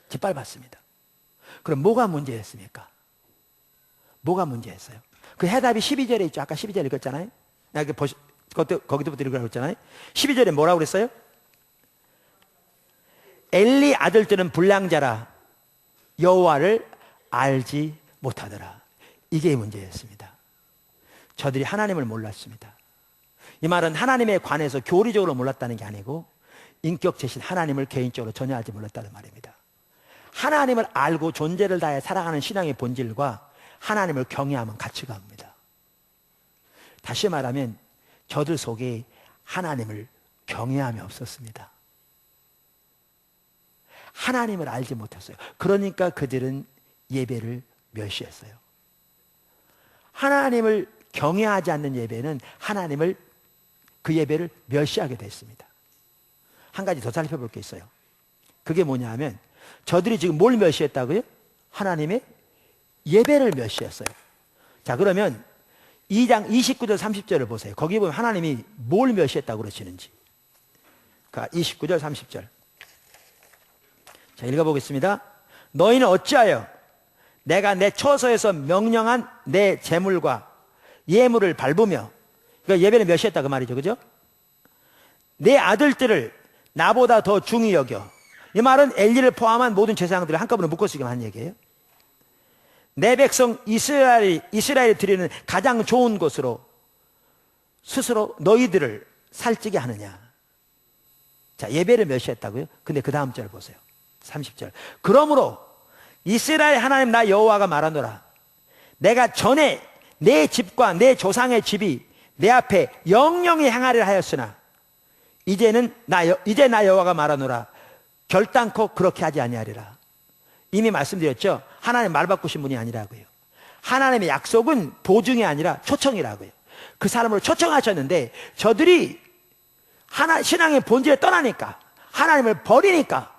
짓밟았습니다. 그럼 뭐가 문제였습니까? 뭐가 문제였어요? 그 해답이 12절에 있죠. 아까 12절 읽었잖아요. 거기도부터 읽으라고 했잖아요. 12절에 뭐라고 그랬어요? 엘리 아들들은 불량자라 여호와를 알지 못하더라. 이게 문제였습니다. 저들이 하나님을 몰랐습니다. 이 말은 하나님에 관해서 교리적으로 몰랐다는 게 아니고 인격체신 하나님을 개인적으로 전혀 알지 몰랐다는 말입니다. 하나님을 알고 존재를 다해 살아가는 신앙의 본질과 하나님을 경외하면 같이 갑니다. 다시 말하면 저들 속에 하나님을 경외함이 없었습니다. 하나님을 알지 못했어요. 그러니까 그들은 예배를 멸시했어요. 하나님을 경외하지 않는 예배는 하나님을, 그 예배를 멸시하게 됐습니다. 한 가지 더 살펴볼 게 있어요. 그게 뭐냐 하면 저들이 지금 뭘 멸시했다고요? 하나님의 예배를 멸시했어요. 자, 그러면 2장 29절 30절을 보세요. 거기 보면 하나님이 뭘 멸시했다고 그러시는지. 29절 30절. 자, 읽어보겠습니다. 너희는 어찌하여 내가 내 처소에서 명령한 내 제물과 예물을 밟으며, 그러니까 예배를 멸시했다 그 말이죠. 그죠? 내 아들들을 나보다 더 중히 여겨. 이 말은 엘리를 포함한 모든 제사장들을 한꺼번에 묶어 쓰기만 한 얘기예요. 내 백성 이스라엘이 드리는 가장 좋은 것으로 스스로 너희들을 살찌게 하느냐. 자, 예배를 멸시했다고요? 근데 그 다음 절 보세요. 30절. 그러므로 이스라엘 하나님 나 여호와가 말하노라. 내가 전에 내 집과 내 조상의 집이 내 앞에 영영히 행하리라 하였으나 이제 나 여호와가 말하노라. 결단코 그렇게 하지 아니하리라. 이미 말씀드렸죠. 하나님 말 바꾸신 분이 아니라고요. 하나님의 약속은 보증이 아니라 초청이라고요. 그 사람을 초청하셨는데 저들이 신앙의 본질에 떠나니까, 하나님을 버리니까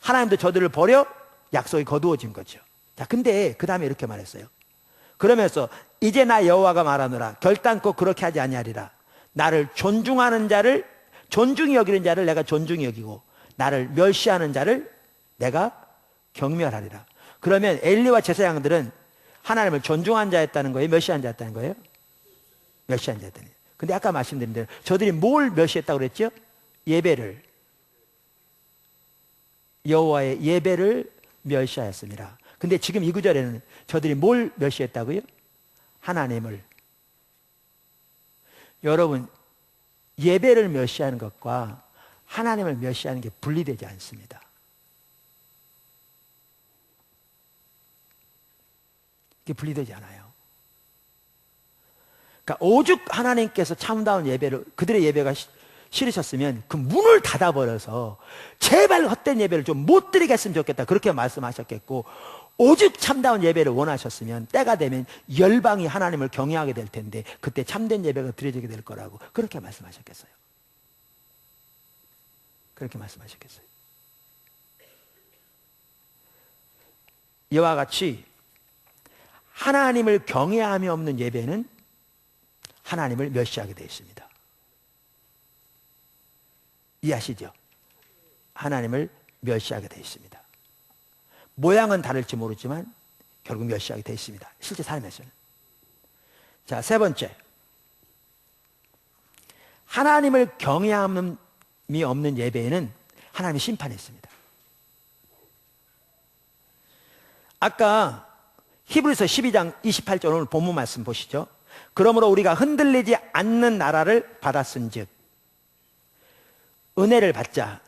하나님도 저들을 버려 약속이 거두어진 거죠. 자, 근데 그 다음에 이렇게 말했어요. 그러면서 이제 나 여호와가 말하노라. 결단코 그렇게 하지 아니하리라. 나를 존중하는 자를, 존중히 여기는 자를 내가 존중히 여기고 나를 멸시하는 자를 내가 경멸하리라. 그러면 엘리와 제사장들은 하나님을 존중한 자였다는 거예요? 멸시한 자였다는 거예요? 멸시한 자였다는 거예요. 근데 아까 말씀드린 대로 저들이 뭘 멸시했다고 그랬죠? 예배를, 여호와의 예배를 멸시하였습니다. 근데 지금 이 구절에는 저들이 뭘 멸시했다고요? 하나님을. 여러분, 예배를 멸시하는 것과 하나님을 멸시하는 게 분리되지 않습니다. 이게 분리되지 않아요. 그러니까 오죽 하나님께서 참다운 예배를, 그들의 예배가 싫으셨으면 그 문을 닫아버려서 제발 헛된 예배를 좀 못 드리겠으면 좋겠다, 그렇게 말씀하셨겠고, 오죽 참다운 예배를 원하셨으면 때가 되면 열방이 하나님을 경외하게 될 텐데 그때 참된 예배가 드려지게 될 거라고 그렇게 말씀하셨겠어요. 그렇게 말씀하셨겠어요. 이와 같이 하나님을 경외함이 없는 예배는 하나님을 멸시하게 되어 있습니다. 이해하시죠? 하나님을 멸시하게 되어 있습니다. 모양은 다를지 모르지만 결국 멸시하게 되어 있습니다. 실제 삶에서는. 자, 세 번째. 하나님을 경외함이 없는 예배에는 하나님이 심판했습니다. 아까 히브리서 12장 28절 오늘 본문 말씀 보시죠. 그러므로 우리가 흔들리지 않는 나라를 받았은즉 은혜를 받자.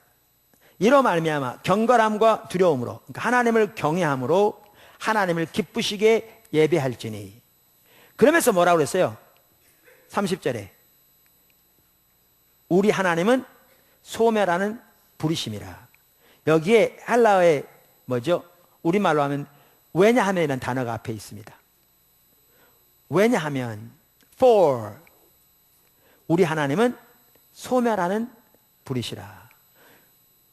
이로 말미암아 경건함과 두려움으로, 그러니까 하나님을 경외함으로 하나님을 기쁘시게 예배할지니. 그러면서 뭐라고 그랬어요? 30절에 우리 하나님은 소멸하는 불이심이라. 여기에 헬라어의 뭐죠? 우리말로 하면 왜냐하면이라는 단어가 앞에 있습니다. 왜냐하면 for, 우리 하나님은 소멸하는 불이시라.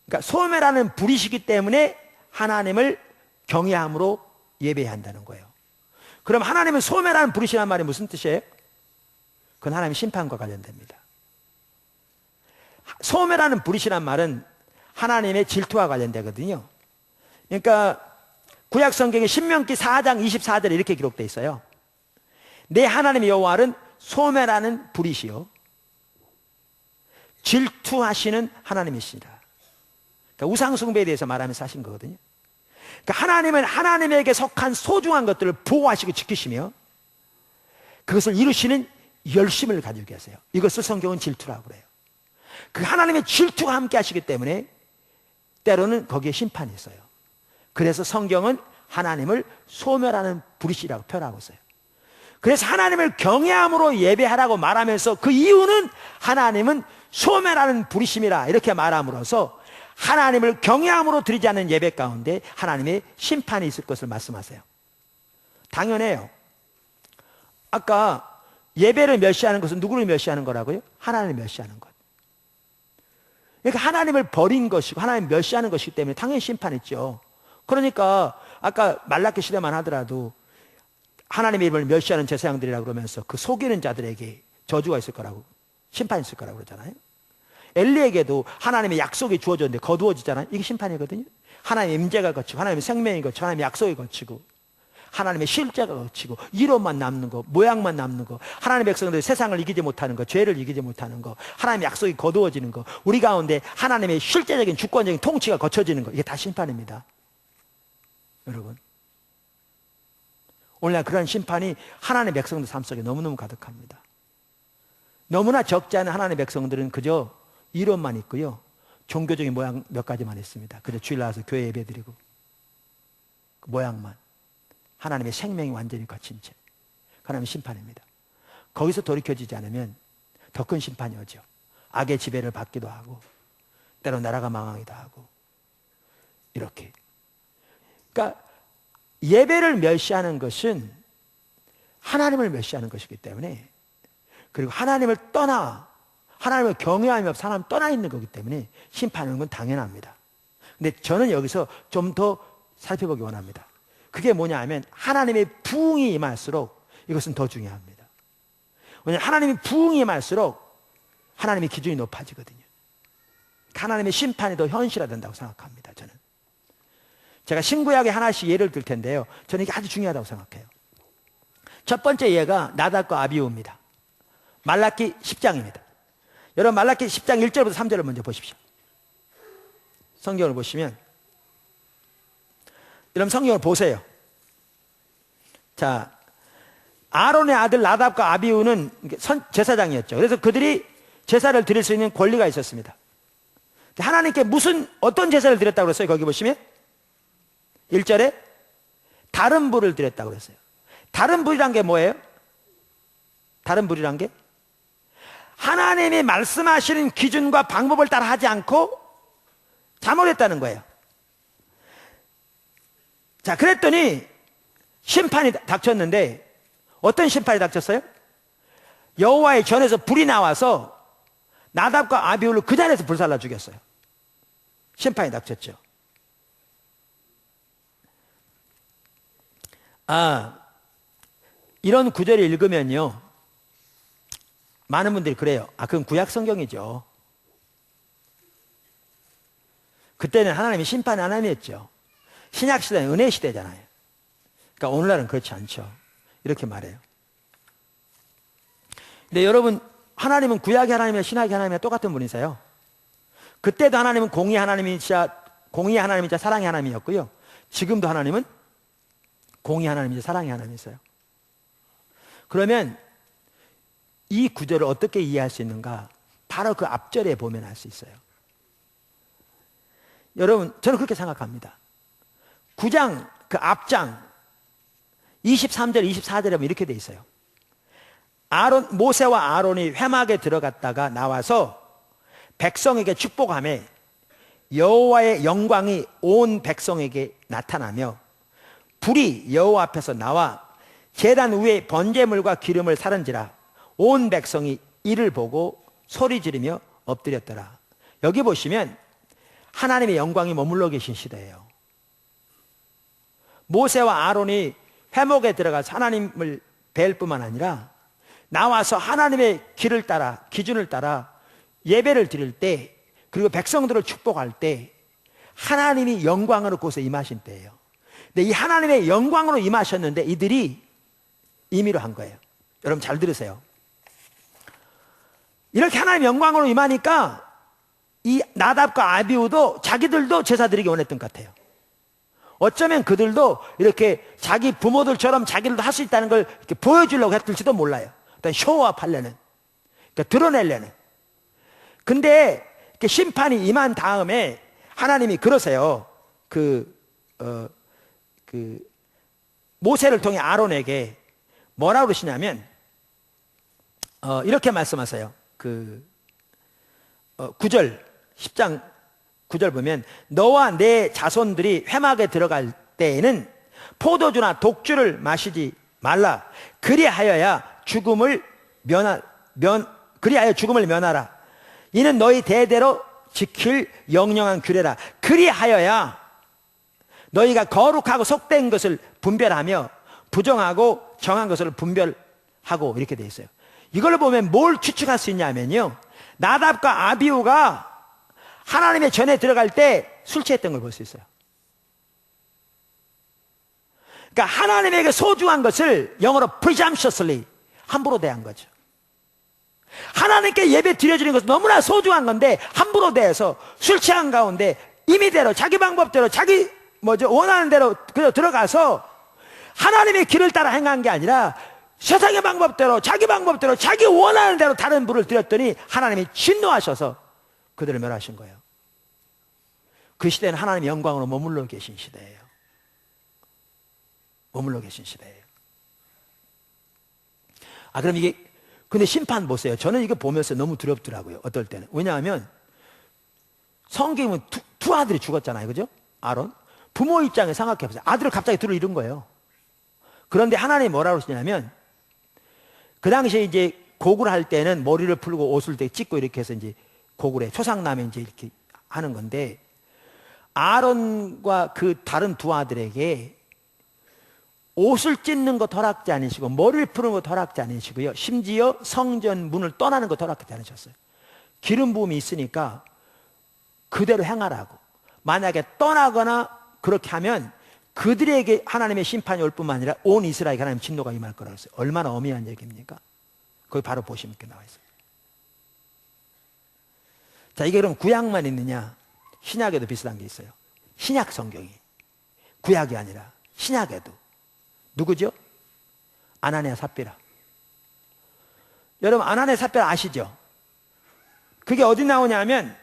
그러니까 소멸하는 불이시기 때문에 하나님을 경외함으로 예배해야 한다는 거예요. 그럼 하나님은 소멸하는 불이시란 말이 무슨 뜻이에요? 그건 하나님의 심판과 관련됩니다. 소멸하는 불이시란 말은 하나님의 질투와 관련되거든요. 그러니까 구약 성경에 신명기 4장 24절에 이렇게 기록되어 있어요. 내 하나님 여호와는 소멸하는 불이시요 질투하시는 하나님이시라. 그러니까 우상 숭배에 대해서 말하면서 하신 거거든요. 그러니까 하나님은 하나님에게 속한 소중한 것들을 보호하시고 지키시며 그것을 이루시는 열심을 가지고 계세요. 이것을 성경은 질투라고 그래요. 그 하나님의 질투가 함께 하시기 때문에 때로는 거기에 심판이 있어요. 그래서 성경은 하나님을 소멸하는 불이시라고 표현하고 있어요. 그래서 하나님을 경외함으로 예배하라고 말하면서 그 이유는 하나님은 소멸하는 불의심이라 이렇게 말함으로써 하나님을 경외함으로 드리지 않는 예배 가운데 하나님의 심판이 있을 것을 말씀하세요. 당연해요. 아까 예배를 멸시하는 것은 누구를 멸시하는 거라고요? 하나님을 멸시하는 것. 그러니까 하나님을 버린 것이고 하나님을 멸시하는 것이기 때문에 당연히 심판했죠. 그러니까 아까 말라기 시대만 하더라도 하나님의 이름을 멸시하는 제사장들이라고 그러면서 그 속이는 자들에게 저주가 있을 거라고, 심판이 있을 거라고 그러잖아요. 엘리에게도 하나님의 약속이 주어졌는데 거두어지잖아요. 이게 심판이거든요. 하나님의 임재가 거치고 하나님의 생명이 거치고 하나님의 약속이 거치고 하나님의 실제가 거치고 이론만 남는 거, 모양만 남는 거, 하나님의 백성들이 세상을 이기지 못하는 거, 죄를 이기지 못하는 거, 하나님의 약속이 거두어지는 거, 우리 가운데 하나님의 실제적인 주권적인 통치가 거쳐지는 거, 이게 다 심판입니다. 여러분, 오늘날 그런 심판이 하나님의 백성들 삶 속에 너무너무 가득합니다. 너무나 적지 않은 하나님의 백성들은 그저 이론만 있고요, 종교적인 모양 몇 가지만 있습니다. 그저 주일 나와서 교회 예배드리고 그 모양만. 하나님의 생명이 완전히 거친 채 하나님의 심판입니다. 거기서 돌이켜지지 않으면 더 큰 심판이 오죠. 악의 지배를 받기도 하고 때로 나라가 망하기도 하고 이렇게. 그러니까 예배를 멸시하는 것은 하나님을 멸시하는 것이기 때문에, 그리고 하나님을 떠나 하나님을 경외하며 하나님 떠나 있는 거기 때문에 심판하는 건 당연합니다. 근데 저는 여기서 좀 더 살펴보기 원합니다. 그게 뭐냐 하면 하나님의 부흥이 임할수록 이것은 더 중요합니다. 왜냐하면 하나님의 부흥이 임할수록 하나님의 기준이 높아지거든요. 하나님의 심판이 더 현실화된다고 생각합니다. 저는. 제가 신구약에 하나씩 예를 들 텐데요, 저는 이게 아주 중요하다고 생각해요. 첫 번째 예가 나답과 아비후입니다. 말라기 10장입니다. 여러분 말라기 10장 1절부터 3절을 먼저 보십시오. 성경을 보시면, 여러분 성경을 보세요. 자, 아론의 아들 나답과 아비후는 제사장이었죠. 그래서 그들이 제사를 드릴 수 있는 권리가 있었습니다. 하나님께 어떤 제사를 드렸다고 그랬어요? 거기 보시면 1절에 다른 불을 드렸다고 그랬어요. 다른 불이란 게 뭐예요? 다른 불이란 게 하나님이 말씀하시는 기준과 방법을 따라 하지 않고 잘못했다는 거예요. 자, 그랬더니 심판이 닥쳤는데, 어떤 심판이 닥쳤어요? 여호와의 전에서 불이 나와서 나답과 아비후를 그 자리에서 불살라 죽였어요. 심판이 닥쳤죠. 이런 구절을 읽으면요, 많은 분들이 그래요. 그건 구약 성경이죠. 그때는 하나님이 심판이 하나님이었죠. 신약 시대는 은혜 시대잖아요. 그러니까 오늘날은 그렇지 않죠. 이렇게 말해요. 근데 여러분, 하나님은 구약의 하나님이나 신약의 하나님이나 똑같은 분이세요. 그때도 하나님은 공의의 하나님이자 사랑의 하나님이었고요. 지금도 하나님은 공의의 하나님이자 사랑의 하나님이세요. 그러면 이 구절을 어떻게 이해할 수 있는가? 바로 그 앞절에 보면 알 수 있어요. 여러분, 저는 그렇게 생각합니다. 9장 그 앞장 23절 24절에 보면 이렇게 돼 있어요. 모세와 아론이 회막에 들어갔다가 나와서 백성에게 축복하며 여호와의 영광이 온 백성에게 나타나며 불이 여호와 앞에서 나와 제단 위에 번제물과 기름을 사른지라 온 백성이 이를 보고 소리 지르며 엎드렸더라. 여기 보시면 하나님의 영광이 머물러 계신 시대예요. 모세와 아론이 회목에 들어가서 하나님을 뵐 뿐만 아니라 나와서 하나님의 길을 따라, 기준을 따라 예배를 드릴 때, 그리고 백성들을 축복할 때 하나님이 영광으로 그곳에 임하신 때예요. 근데 이 하나님의 영광으로 임하셨는데 이들이 임의로 한 거예요. 여러분 잘 들으세요. 이렇게 하나님의 영광으로 임하니까 이 나답과 아비후도 자기들도 제사 드리기 원했던 것 같아요. 어쩌면 그들도 이렇게 자기 부모들처럼 자기들도 할 수 있다는 걸 이렇게 보여주려고 했을지도 몰라요. 어떤 쇼업하려는, 그러니까 드러내려는. 근데 이렇게 심판이 임한 다음에 하나님이 그러세요. 모세를 통해 아론에게 뭐라고 그러시냐면 이렇게 말씀하세요. 9절 10장 9절 보면 너와 내 자손들이 회막에 들어갈 때에는 포도주나 독주를 마시지 말라. 그리하여 죽음을 면하라. 이는 너희 대대로 지킬 영영한 규례라. 그리하여야 너희가 거룩하고 속된 것을 분별하며 부정하고 정한 것을 분별하고, 이렇게 돼 있어요. 이걸 보면 뭘 추측할 수 있냐면요, 나답과 아비후가 하나님의 전에 들어갈 때 술 취했던 걸 볼 수 있어요. 그러니까 하나님에게 소중한 것을 영어로 presumptuously, 함부로 대한 거죠. 하나님께 예배 드려지는 것은 너무나 소중한 건데 함부로 대해서 술 취한 가운데 임의대로 자기 방법대로 자기 원하는 대로 그냥 들어가서 하나님의 길을 따라 행한 게 아니라 세상의 방법대로 자기 원하는 대로 다른 불을 드렸더니 하나님이 진노하셔서 그들을 멸하신 거예요. 그 시대는 하나님의 영광으로 머물러 계신 시대예요. 머물러 계신 시대예요. 그럼 이게, 근데 심판 보세요. 저는 이거 보면서 너무 두렵더라고요. 어떨 때는. 왜냐하면 성경은 두 아들이 죽었잖아요. 그죠? 아론. 부모 입장에 생각해 보세요. 아들을 갑자기 둘을 잃은 거예요. 그런데 하나님이 뭐라고 하시냐면, 그 당시에 이제 고구를 할 때는 머리를 풀고 옷을 찢고 이렇게 해서 이제 고구려 초상남에 이제 이렇게 하는 건데, 아론과 그 다른 두 아들에게 옷을 찢는 것 허락지 않으시고 머리를 푸는 것 허락지 않으시고요, 심지어 성전 문을 떠나는 것 허락지 않으셨어요. 기름 부음이 있으니까 그대로 행하라고. 만약에 떠나거나 그렇게 하면 그들에게 하나님의 심판이 올 뿐만 아니라 온 이스라엘에 하나님 진노가 임할 거라고 했어요. 얼마나 엄연한 얘기입니까? 거기 바로 보시면 이렇게 나와 있어요. 자, 이게 그럼 구약만 있느냐? 신약에도 비슷한 게 있어요. 신약 성경이, 구약이 아니라 신약에도. 누구죠? 아나니아 삽비라. 여러분, 아나니아 삽비라 아시죠? 그게 어디 나오냐면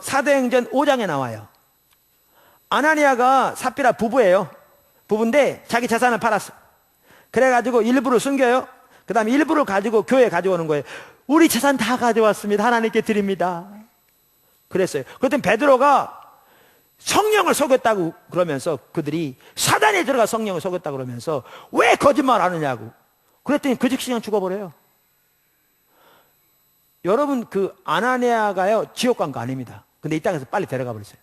사도행전 5장에 나와요. 아나니아가 삽비라 부부예요. 부부인데 자기 재산을 팔았어. 그래가지고 일부를 숨겨요. 그 다음에 일부를 가지고 교회에 가져오는 거예요. 우리 재산 다 가져왔습니다. 하나님께 드립니다. 그랬어요. 그랬더니 베드로가 성령을 속였다고 그러면서, 그들이 사단에 들어가 성령을 속였다고 그러면서 왜 거짓말 하느냐고. 그랬더니 그 즉시 그냥 죽어버려요. 여러분, 그 아나니아가요 지옥 간 거 아닙니다. 근데 이 땅에서 빨리 데려가 버렸어요.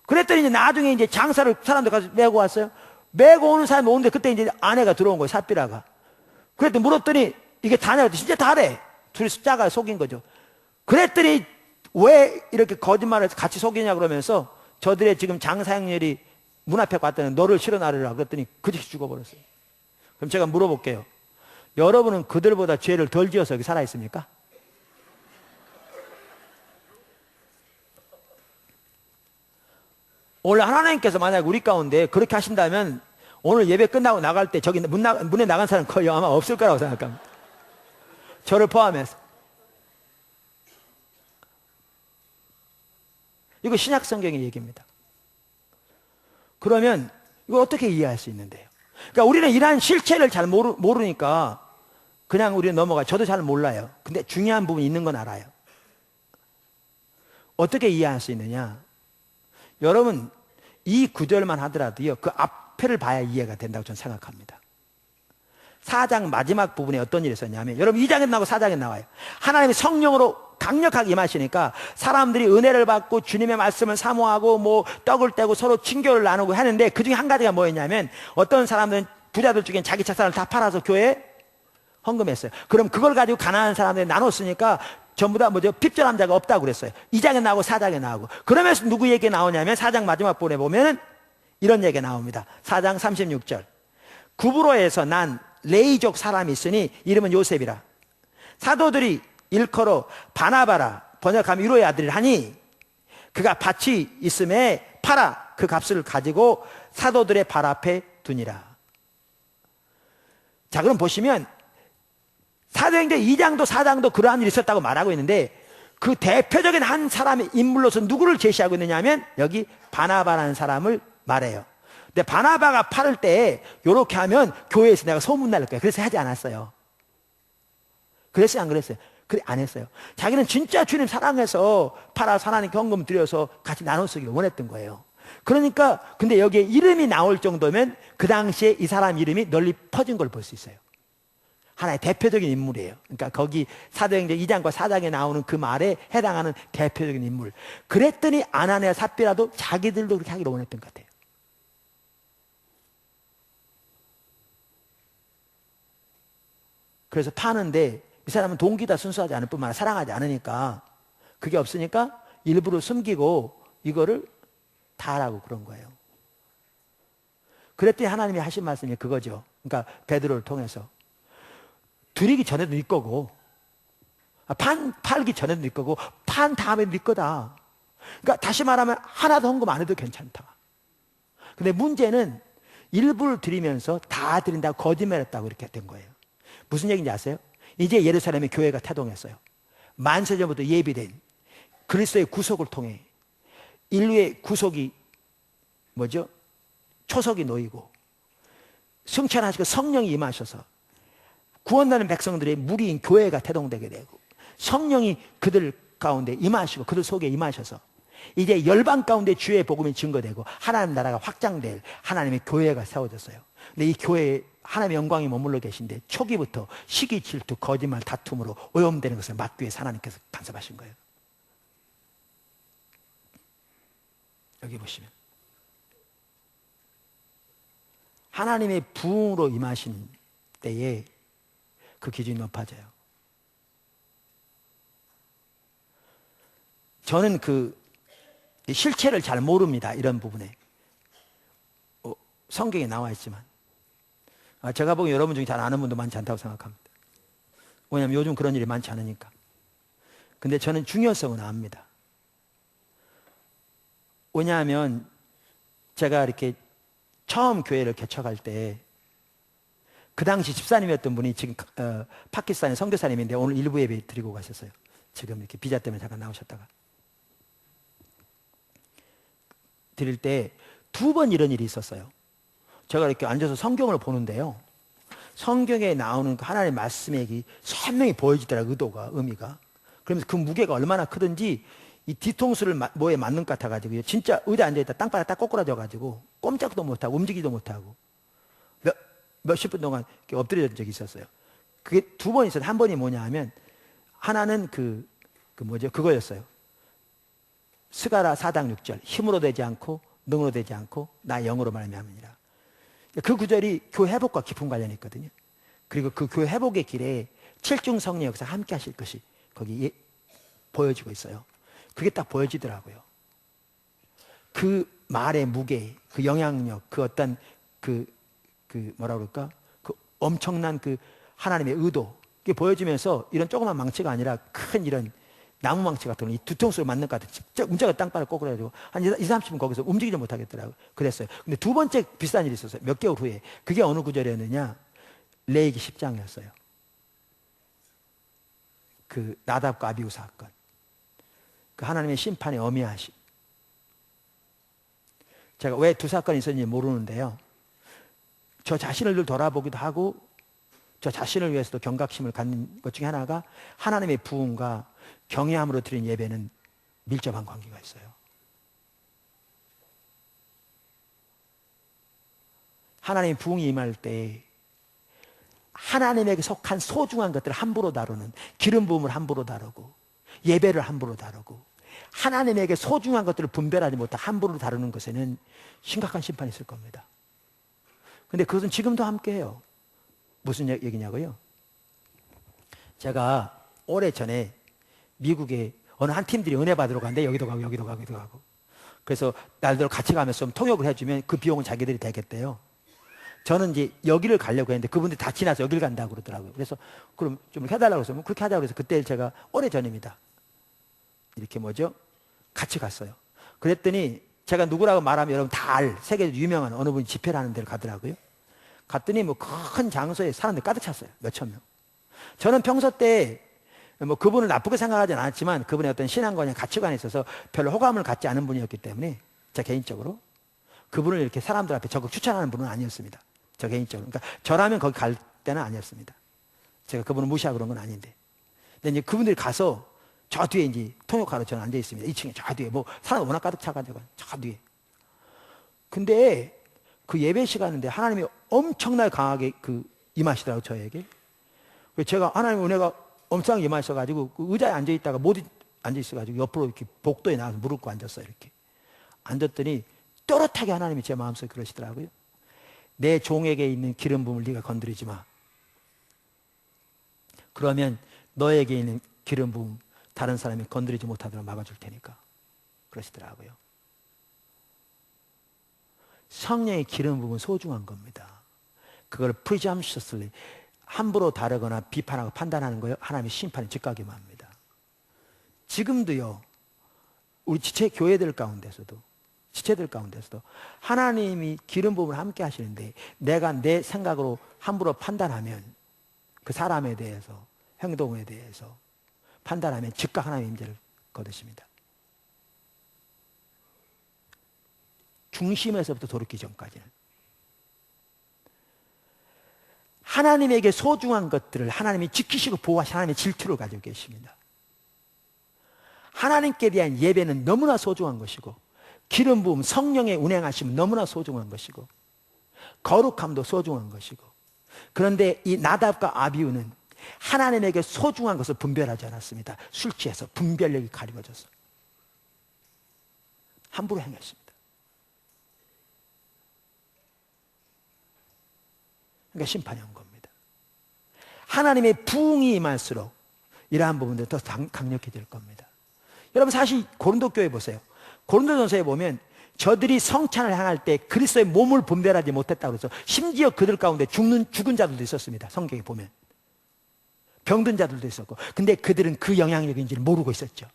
그랬더니 이제 나중에 이제 장사를 사람들 가서 메고 왔어요. 메고 오는 사람이 오는데 그때 이제 아내가 들어온 거예요, 삽비라가. 그랬더니 물었더니 이게 다냐? 진짜 다래. 둘이 숫자가 속인 거죠. 그랬더니 왜 이렇게 거짓말을 같이 속이냐 그러면서 저들의 지금 장사행렬이 문 앞에 갔더니 너를 실어 나르라 그랬더니 그 즉시 죽어버렸어요. 그럼 제가 물어볼게요. 여러분은 그들보다 죄를 덜 지어서 여기 살아있습니까? 원래 하나님께서 만약 우리 가운데 그렇게 하신다면 오늘 예배 끝나고 나갈 때 저기 문에 나간 사람 거의 아마 없을 거라고 생각합니다. 저를 포함해서. 이거 신약 성경의 얘기입니다. 그러면 이거 어떻게 이해할 수 있는데요? 그러니까 우리는 이러한 실체를 잘 모르니까 그냥 우리는 넘어가요. 저도 잘 몰라요. 근데 중요한 부분이 있는 건 알아요. 어떻게 이해할 수 있느냐? 여러분, 이 구절만 하더라도요, 그 앞에를 봐야 이해가 된다고 저는 생각합니다. 4장 마지막 부분에 어떤 일이 있었냐면, 여러분 2장에 나오고 4장에 나와요. 하나님이 성령으로 강력하게 임하시니까 사람들이 은혜를 받고 주님의 말씀을 사모하고 뭐 떡을 떼고 서로 친교를 나누고 하는데, 그 중에 한 가지가 뭐였냐면, 어떤 사람들은 부자들 중에 자기 재산을 다 팔아서 교회에 헌금했어요. 그럼 그걸 가지고 가난한 사람들이 나눴으니까 전부 다 핍절한 자가 없다고 그랬어요. 2장에 나오고 4장에 나오고. 그러면서 누구 얘기 나오냐면 4장 마지막 부분에 보면은 이런 얘기가 나옵니다. 4장 36절. 구브로에서 난 레이족 사람이 있으니 이름은 요셉이라. 사도들이 일컬어 바나바라, 번역하면 위로의 아들을 하니 그가 밭이 있음에 팔아 그 값을 가지고 사도들의 발 앞에 두니라. 자, 그럼 보시면 사도행전 2장도 4장도 그러한 일이 있었다고 말하고 있는데, 그 대표적인 한 사람의 인물로서 누구를 제시하고 있느냐 하면 여기 바나바라는 사람을 말해요. 근데 바나바가 팔을 때 이렇게 하면 교회에서 내가 소문날 거예요. 그래서 하지 않았어요. 그랬어요, 안 그랬어요? 그래 안 했어요. 자기는 진짜 주님 사랑해서 팔아서 하나님께 헌금 드려서 같이 나눠 쓰기를 원했던 거예요. 그러니까 근데 여기에 이름이 나올 정도면 그 당시에 이 사람 이름이 널리 퍼진 걸 볼 수 있어요. 하나의 대표적인 인물이에요. 그러니까 거기 사도행전 2장과 4장에 나오는 그 말에 해당하는 대표적인 인물. 그랬더니 아나니아 삽비라도 자기들도 그렇게 하기를 원했던 것 같아요. 그래서 파는데 이 사람은 동기다 순수하지 않을 뿐만 아니라 사랑하지 않으니까 그게 없으니까 일부러 숨기고 이거를 다 하라고 그런 거예요. 그랬더니 하나님이 하신 말씀이 그거죠. 그러니까 베드로를 통해서 드리기 전에도 네 거고 팔기 전에도 네 거고 판 다음에도 네 거다. 그러니까 다시 말하면 하나도 헌금 안 해도 괜찮다. 근데 문제는 일부를 드리면서 다 드린다고 거짓말했다고 이렇게 된 거예요. 무슨 얘기인지 아세요? 이제 예루살렘의 교회가 태동했어요. 만세전부터 예비된 그리스도의 구속을 통해 인류의 구속이 뭐죠? 초석이 놓이고 승천하시고 성령이 임하셔서 구원받는 백성들의 무리인 교회가 태동되게 되고 성령이 그들 가운데 임하시고 그들 속에 임하셔서 이제 열방 가운데 주의 복음이 증거되고 하나님 나라가 확장될 하나님의 교회가 세워졌어요. 근데 이 교회에 하나님의 영광이 머물러 계신데 초기부터 시기 질투 거짓말 다툼으로 오염되는 것을 막기 위해서 하나님께서 간섭하신 거예요. 여기 보시면 하나님의 부흥으로 임하신 때에 그 기준이 높아져요. 저는 그 실체를 잘 모릅니다. 이런 부분에 성경에 나와 있지만 제가 보기엔 여러분 중에 잘 아는 분도 많지 않다고 생각합니다. 왜냐하면 요즘 그런 일이 많지 않으니까. 근데 저는 중요성은 압니다. 왜냐하면 제가 이렇게 처음 교회를 개척할 때 그 당시 집사님이었던 분이 지금 파키스탄의 선교사님인데 오늘 일부 예배 드리고 가셨어요. 지금 이렇게 비자 때문에 잠깐 나오셨다가 드릴 때 2번 이런 일이 있었어요. 제가 이렇게 앉아서 성경을 보는데요. 성경에 나오는 하나님의 말씀이 선명히 보여지더라고요. 의미가. 그러면서 그 무게가 얼마나 크든지 이 뒤통수를 뭐에 맞는 것 같아가지고 진짜 의자에 앉아있다 땅바닥 딱 꼬꾸라져가지고 꼼짝도 못하고 움직이지도 못하고 몇십 분 동안 이렇게 엎드려진 적이 있었어요. 그게 2번 있었어요. 한 번이 뭐냐 하면 하나는 그거였어요. 스가랴 4장 6절 힘으로 되지 않고 능으로 되지 않고 나 영으로 말미암으니라. 그 구절이 교회 회복과 깊은 관련이 있거든요. 그리고 그 교회 회복의 길에 7중 성령 역사 함께 하실 것이 거기 보여지고 있어요. 그게 딱 보여지더라고요. 그 말의 무게, 그 영향력, 그 어떤 뭐라 그럴까? 그 엄청난 그 하나님의 의도, 그게 보여지면서 이런 조그만 망치가 아니라 큰 이런 나무 망치 같은 이 뒤통수를 맞는 것 같은 문자가 땅바닥 꼬꾸라지고 한 20-30분 거기서 움직이지 못하겠더라고요. 그랬어요. 근데 2번째 비슷한 일이 있었어요. 몇 개월 후에. 그게 어느 구절이었느냐? 레위기 10장이었어요. 그 나답과 아비후 사건. 그 하나님의 심판의 어미하심. 제가 왜 2 사건이 있었는지 모르는데요. 저 자신을 늘 돌아보기도 하고 저 자신을 위해서도 경각심을 갖는 것 중에 하나가 하나님의 부흥과 경외함으로 드린 예배는 밀접한 관계가 있어요. 하나님의 부흥이 임할 때 하나님에게 속한 소중한 것들을 함부로 다루는 기름 부음을 함부로 다루고 예배를 함부로 다루고 하나님에게 소중한 것들을 분별하지 못하고 함부로 다루는 것에는 심각한 심판이 있을 겁니다. 근데 그것은 지금도 함께해요. 무슨 얘기냐고요? 제가 오래전에 미국에 어느 한 팀들이 은혜 받으러 가는데 여기도 가고 여기도 가고 여기도 가고 그래서 날들 같이 가면서 좀 통역을 해주면 그 비용은 자기들이 대겠대요. 저는 이제 여기를 가려고 했는데 그분들이 다 지나서 여기를 간다고 그러더라고요. 그래서 그럼 좀 해달라고 해서 그렇게 하자고 해서 그때 제가 오래전입니다. 이렇게 같이 갔어요. 그랬더니 제가 누구라고 말하면 여러분 다 세계에서 유명한 어느 분이 집회를 하는 데를 가더라고요. 갔더니 큰 장소에 사람들이 가득 찼어요. 몇천 명. 저는 평소 때 그분을 나쁘게 생각하지는 않았지만 그분의 어떤 신앙관이나 가치관에 있어서 별로 호감을 갖지 않은 분이었기 때문에 제 개인적으로 그분을 이렇게 사람들 앞에 적극 추천하는 분은 아니었습니다. 저 개인적으로. 그러니까 저라면 거기 갈 때는 아니었습니다. 제가 그분을 무시하고 그런 건 아닌데. 근데 이제 그분들이 가서 저 뒤에 이제 통역하러 저는 앉아 있습니다. 2층에 저 뒤에 뭐 사람 워낙 가득 차가지고 저 뒤에. 근데 그 예배 시간인데 하나님이 엄청나게 강하게 임하시더라고요, 저에게. 그래서 제가 하나님 은혜가 엄청 임하셔가지고 그 의자에 앉아 있다가 못 앉아 있어가지고 옆으로 이렇게 복도에 나가서 무릎 꿇고 앉았어요. 이렇게 앉았더니 또렷하게 하나님이 제 마음속에 그러시더라고요. 내 종에게 있는 기름 부음을 네가 건드리지 마. 그러면 너에게 있는 기름 부음 다른 사람이 건드리지 못하도록 막아줄 테니까. 그러시더라고요. 성령의 기름 부음은 소중한 겁니다. 그걸 presumptuously 함부로 다르거나 비판하고 판단하는 거예요. 하나님의 심판이 즉각이 맙니다. 지금도요, 우리 지체 교회들 가운데서도, 지체들 가운데서도 하나님이 기름 부음을 함께 하시는데 내가 내 생각으로 함부로 판단하면 그 사람에 대해서, 행동에 대해서 판단하면 즉각 하나님의 임재를 거두십니다. 중심에서부터 돌이키기 전까지는. 하나님에게 소중한 것들을 하나님이 지키시고 보호하신 하나님의 질투를 가지고 계십니다. 하나님께 대한 예배는 너무나 소중한 것이고 기름 부음 성령의 운행하심은 너무나 소중한 것이고 거룩함도 소중한 것이고 그런데 이 나답과 아비후는 하나님에게 소중한 것을 분별하지 않았습니다. 술 취해서 분별력이 가리워져서 함부로 행했습니다. 그러니까 심판이 온 겁니다. 하나님의 부흥이 임할수록 이러한 부분들이 더 강력해질 겁니다. 여러분 사실 고린도 교회 보세요. 고린도전서에 보면 저들이 성찬을 향할 때 그리스도의 몸을 분별하지 못했다고 해서 심지어 그들 가운데 죽은 자들도 있었습니다. 성경에 보면 병든 자들도 있었고 근데 그들은 그 영향력인지를 모르고 있었죠.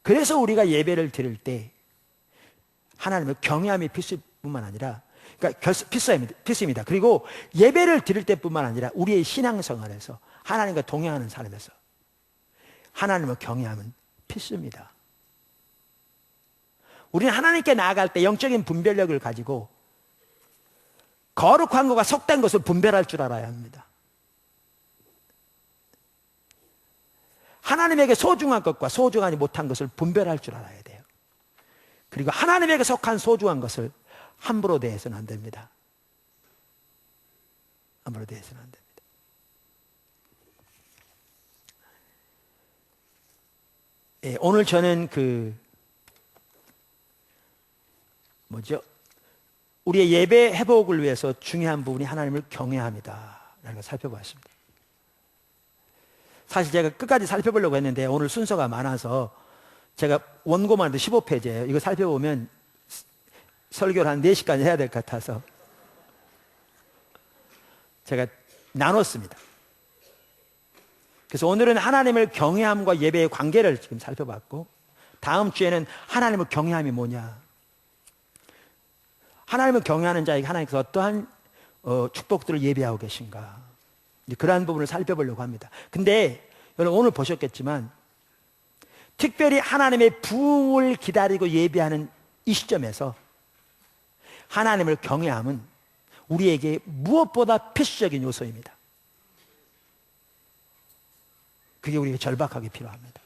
그래서 우리가 예배를 드릴 때 하나님을 경외함이 필수뿐만 아니라 그러니까 필수입니다. 그리고 예배를 드릴 때뿐만 아니라 우리의 신앙생활에서 하나님과 동행하는 삶에서 하나님을 경외함은 필수입니다. 우리는 하나님께 나아갈 때 영적인 분별력을 가지고 거룩한 것과 속된 것을 분별할 줄 알아야 합니다. 하나님에게 소중한 것과 소중하지 못한 것을 분별할 줄 알아야 돼요. 그리고 하나님에게 속한 소중한 것을 함부로 대해서는 안 됩니다. 함부로 대해서는 안 됩니다. 예, 오늘 저는 우리의 예배 회복을 위해서 중요한 부분이 하나님을 경외함이다 라는 걸 살펴보았습니다. 사실 제가 끝까지 살펴보려고 했는데 오늘 순서가 많아서 제가 원고만 해도 15페이지예요. 이거 살펴보면 설교를 한 4시까지 해야 될 것 같아서 제가 나눴습니다. 그래서 오늘은 하나님을 경외함과 예배의 관계를 지금 살펴봤고 다음 주에는 하나님을 경외함이 뭐냐, 하나님을 경외하는 자에게 하나님께서 어떠한 축복들을 예비하고 계신가, 그러한 부분을 살펴보려고 합니다. 근데 여러분 오늘 보셨겠지만 특별히 하나님의 부흥을 기다리고 예비하는 이 시점에서 하나님을 경외함은 우리에게 무엇보다 필수적인 요소입니다. 그게 우리에게 절박하게 필요합니다.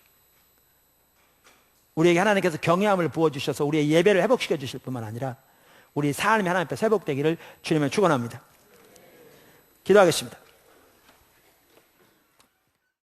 우리에게 하나님께서 경외함을 부어주셔서 우리의 예배를 회복시켜 주실 뿐만 아니라 우리 삶이 하나님 앞에 회복되기를 주님을 축원합니다. 기도하겠습니다.